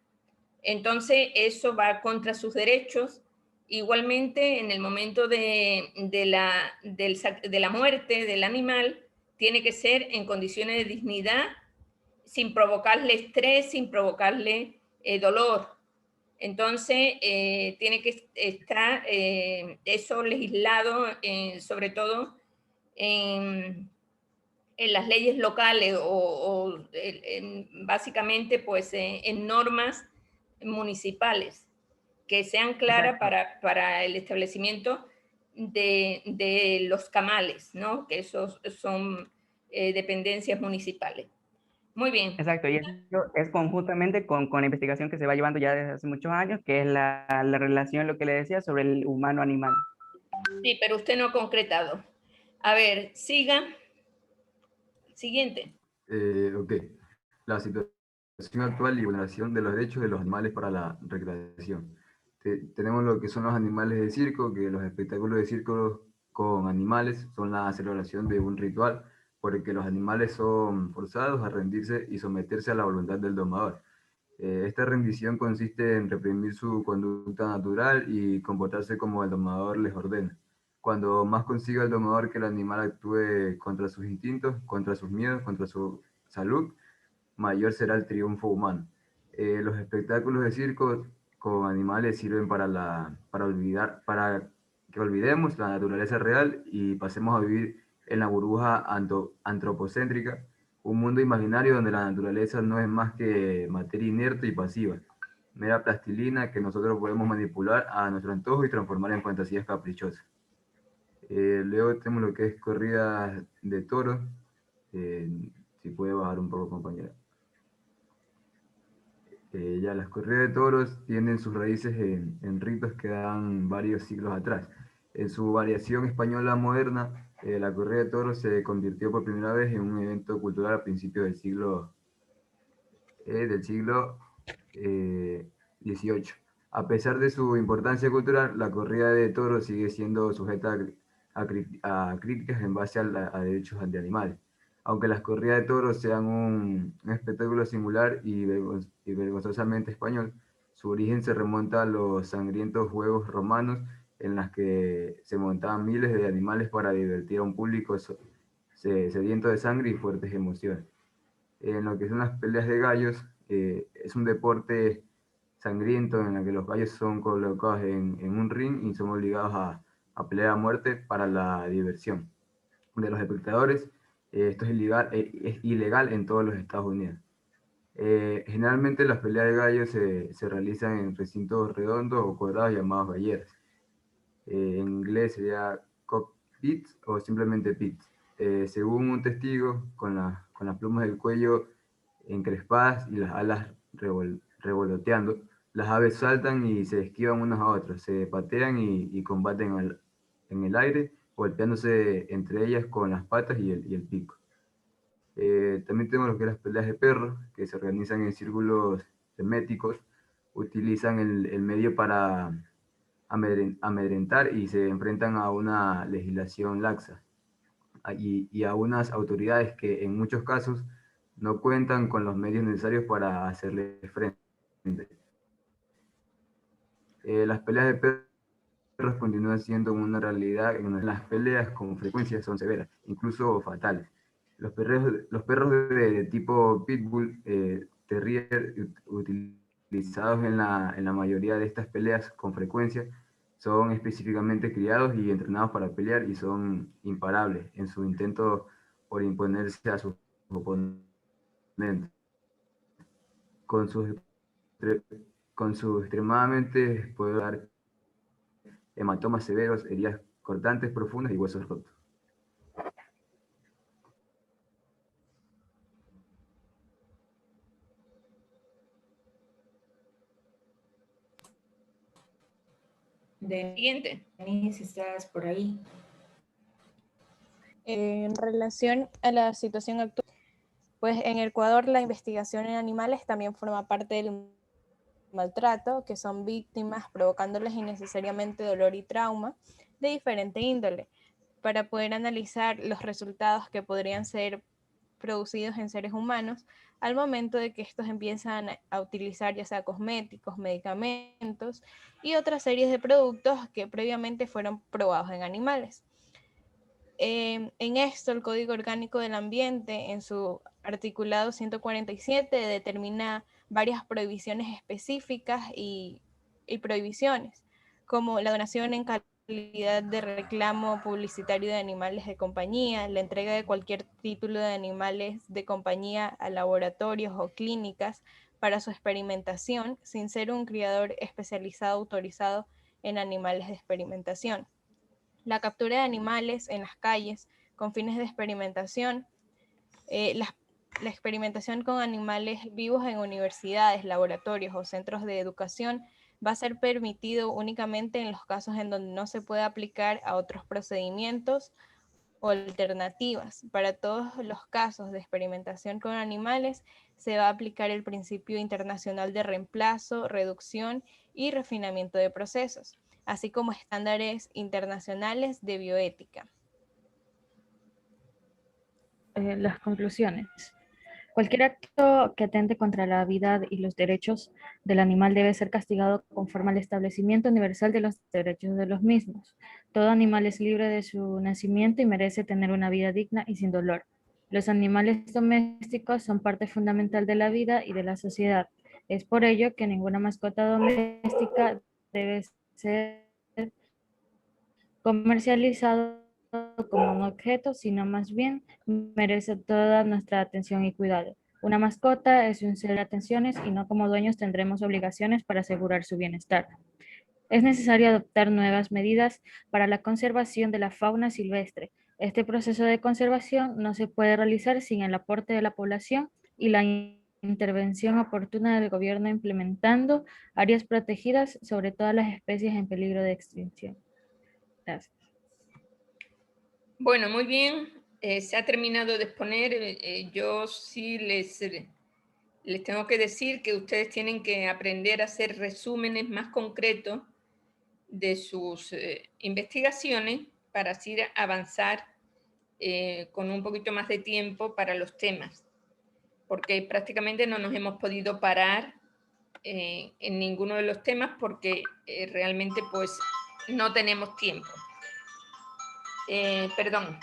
entonces eso va contra sus derechos. Igualmente, en el momento de la muerte del animal, tiene que ser en condiciones de dignidad, sin provocarle estrés, sin provocarle dolor. Entonces, tiene que estar eso legislado, sobre todo en las leyes locales o básicamente pues, en normas municipales que sean claras para el establecimiento de los camales, ¿no? Que esos son dependencias municipales. Muy bien. Exacto, y eso es conjuntamente con la investigación que se va llevando ya desde hace muchos años, que es la relación, lo que le decía, sobre el humano-animal. Sí, pero usted no ha concretado. A ver, siga. Siguiente. Ok. La situación actual y vulneración de los derechos de los animales para la recreación. Tenemos lo que son los animales de circo, que los espectáculos de circo con animales son la celebración de un ritual por el que los animales son forzados a rendirse y someterse a la voluntad del domador. Esta rendición consiste en reprimir su conducta natural y comportarse como el domador les ordena. Cuando más consiga el domador que el animal actúe contra sus instintos, contra sus miedos, contra su salud, mayor será el triunfo humano. Los espectáculos de circo con animales sirven para que olvidemos la naturaleza real y pasemos a vivir en la burbuja antropocéntrica, un mundo imaginario donde la naturaleza no es más que materia inerte y pasiva, mera plastilina que nosotros podemos manipular a nuestro antojo y transformar en fantasías caprichosas. Luego tenemos lo que es corrida de toros. Si puede bajar un poco, compañera. Ya las corridas de toros tienen sus raíces en ritos que dan varios siglos atrás. En su variación española moderna, la corrida de toros se convirtió por primera vez en un evento cultural a principios del siglo XVIII. A pesar de su importancia cultural, la corrida de toros sigue siendo sujeta a críticas en base a derechos de animales. Aunque las corridas de toros sean un espectáculo singular y vergonzosamente español, su origen se remonta a los sangrientos juegos romanos en las que se montaban miles de animales para divertir a un público sediento de sangre y fuertes emociones. En lo que son las peleas de gallos, es un deporte sangriento en el que los gallos son colocados en un ring y son obligados a pelear a muerte para la diversión de los espectadores. Esto es ilegal en todos los Estados Unidos. Generalmente las peleas de gallos se realizan en recintos redondos o cuadrados llamados galleras. En inglés sería pits o simplemente pits. Según un testigo, con las plumas del cuello encrespadas y las alas revoloteando, las aves saltan y se esquivan unas a otras, se patean y combaten en el aire, golpeándose entre ellas con las patas y el pico. También tenemos lo que es las peleas de perros, que se organizan en círculos herméticos, utilizan el medio para amedrentar y se enfrentan a una legislación laxa y a unas autoridades que en muchos casos no cuentan con los medios necesarios para hacerle frente. Las peleas de perros continúan siendo una realidad en donde las peleas con frecuencia son severas, incluso fatales. Los perros de tipo pitbull, terrier, utilizados en la mayoría de estas peleas con frecuencia, son específicamente criados y entrenados para pelear y son imparables en su intento por imponerse a sus oponentes. Con sus extremadamente puede dar hematomas severos, heridas cortantes profundas y huesos rotos. Siguiente. Denise, ¿estás por ahí? En relación a la situación actual, pues en Ecuador la investigación en animales también forma parte del maltrato, que son víctimas provocándoles innecesariamente dolor y trauma de diferente índole, para poder analizar los resultados que podrían ser producidos en seres humanos al momento de que estos empiezan a utilizar ya sea cosméticos, medicamentos y otras series de productos que previamente fueron probados en animales. En esto, el Código Orgánico del Ambiente, en su articulado 147, determina varias prohibiciones específicas y prohibiciones, como la donación en calidad de reclamo publicitario de animales de compañía, la entrega de cualquier título de animales de compañía a laboratorios o clínicas para su experimentación, sin ser un criador especializado autorizado en animales de experimentación. La captura de animales en las calles con fines de experimentación, la experimentación con animales vivos en universidades, laboratorios o centros de educación va a ser permitido únicamente en los casos en donde no se puede aplicar a otros procedimientos o alternativas. Para todos los casos de experimentación con animales se va a aplicar el principio internacional de reemplazo, reducción y refinamiento de procesos, así como estándares internacionales de bioética. Las conclusiones. Cualquier acto que atente contra la vida y los derechos del animal debe ser castigado conforme al establecimiento universal de los derechos de los mismos. Todo animal es libre de su nacimiento y merece tener una vida digna y sin dolor. Los animales domésticos son parte fundamental de la vida y de la sociedad. Es por ello que ninguna mascota doméstica debe ser comercializado como un objeto, sino más bien merece toda nuestra atención y cuidado. Una mascota es un ser de atenciones y no como dueños tendremos obligaciones para asegurar su bienestar. Es necesario adoptar nuevas medidas para la conservación de la fauna silvestre. Este proceso de conservación no se puede realizar sin el aporte de la población y la intervención oportuna del gobierno implementando áreas protegidas sobre todas las especies en peligro de extinción. Gracias. Bueno, muy bien. Se ha terminado de exponer. Yo sí les tengo que decir que ustedes tienen que aprender a hacer resúmenes más concretos de sus investigaciones para así avanzar con un poquito más de tiempo para los temas, porque prácticamente no nos hemos podido parar en ninguno de los temas porque realmente pues no tenemos tiempo. Perdón.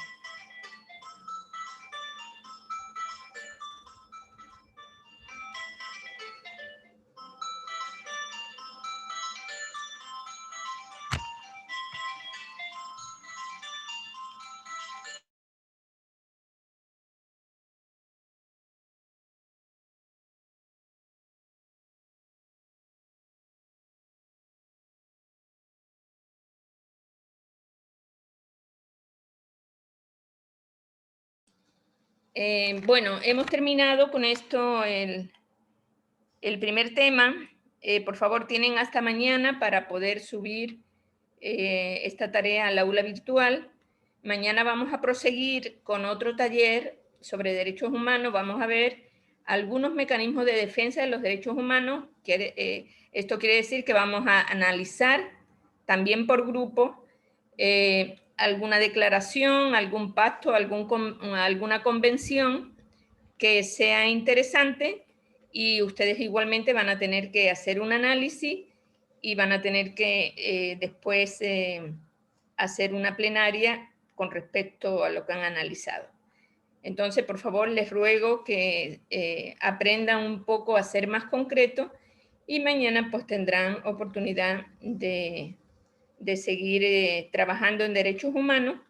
Bueno, hemos terminado con esto el primer tema. Por favor, tienen hasta mañana para poder subir esta tarea al aula virtual. Mañana vamos a proseguir con otro taller sobre derechos humanos. Vamos a ver algunos mecanismos de defensa de los derechos humanos. Esto quiere decir que vamos a analizar también por grupo alguna declaración, algún pacto, alguna convención que sea interesante, y ustedes igualmente van a tener que hacer un análisis y van a tener que después hacer una plenaria con respecto a lo que han analizado. Entonces, por favor, les ruego que aprendan un poco a ser más concreto, y mañana pues tendrán oportunidad de seguir trabajando en derechos humanos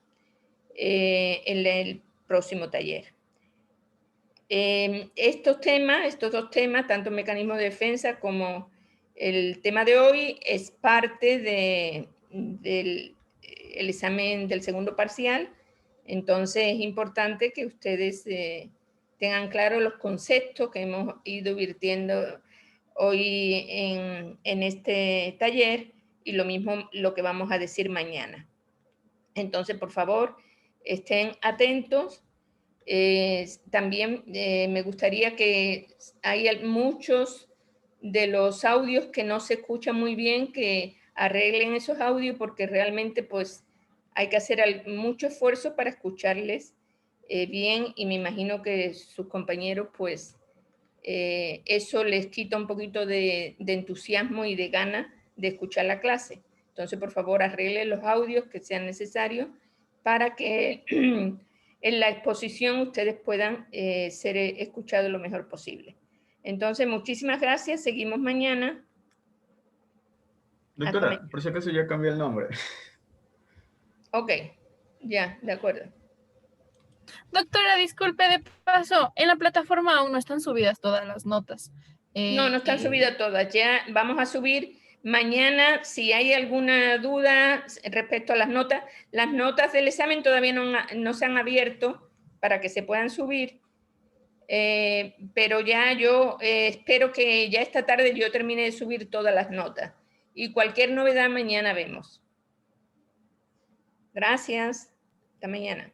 en el próximo taller. Estos dos temas, tanto mecanismo de defensa como el tema de hoy, es parte del examen del segundo parcial. Entonces es importante que ustedes tengan claro los conceptos que hemos ido virtiendo hoy en este taller, y lo mismo lo que vamos a decir mañana. Entonces, por favor, estén atentos. También me gustaría que hay muchos de los audios que no se escuchan muy bien, que arreglen esos audios, porque realmente pues hay que hacer mucho esfuerzo para escucharles bien, y me imagino que sus compañeros pues eso les quita un poquito de entusiasmo y de gana de escuchar la clase. Entonces, por favor, arreglen los audios que sean necesarios para que en la exposición ustedes puedan ser escuchados lo mejor posible. Entonces, muchísimas gracias. Seguimos mañana. Doctora, por si acaso ya cambié el nombre. Ok, ya, de acuerdo. Doctora, disculpe, de paso, en la plataforma aún no están subidas todas las notas. No están subidas todas. Ya vamos a subir mañana. Si hay alguna duda respecto a las notas del examen todavía no se han abierto para que se puedan subir. Pero ya yo espero que ya esta tarde yo termine de subir todas las notas. Y cualquier novedad mañana vemos. Gracias. Hasta mañana.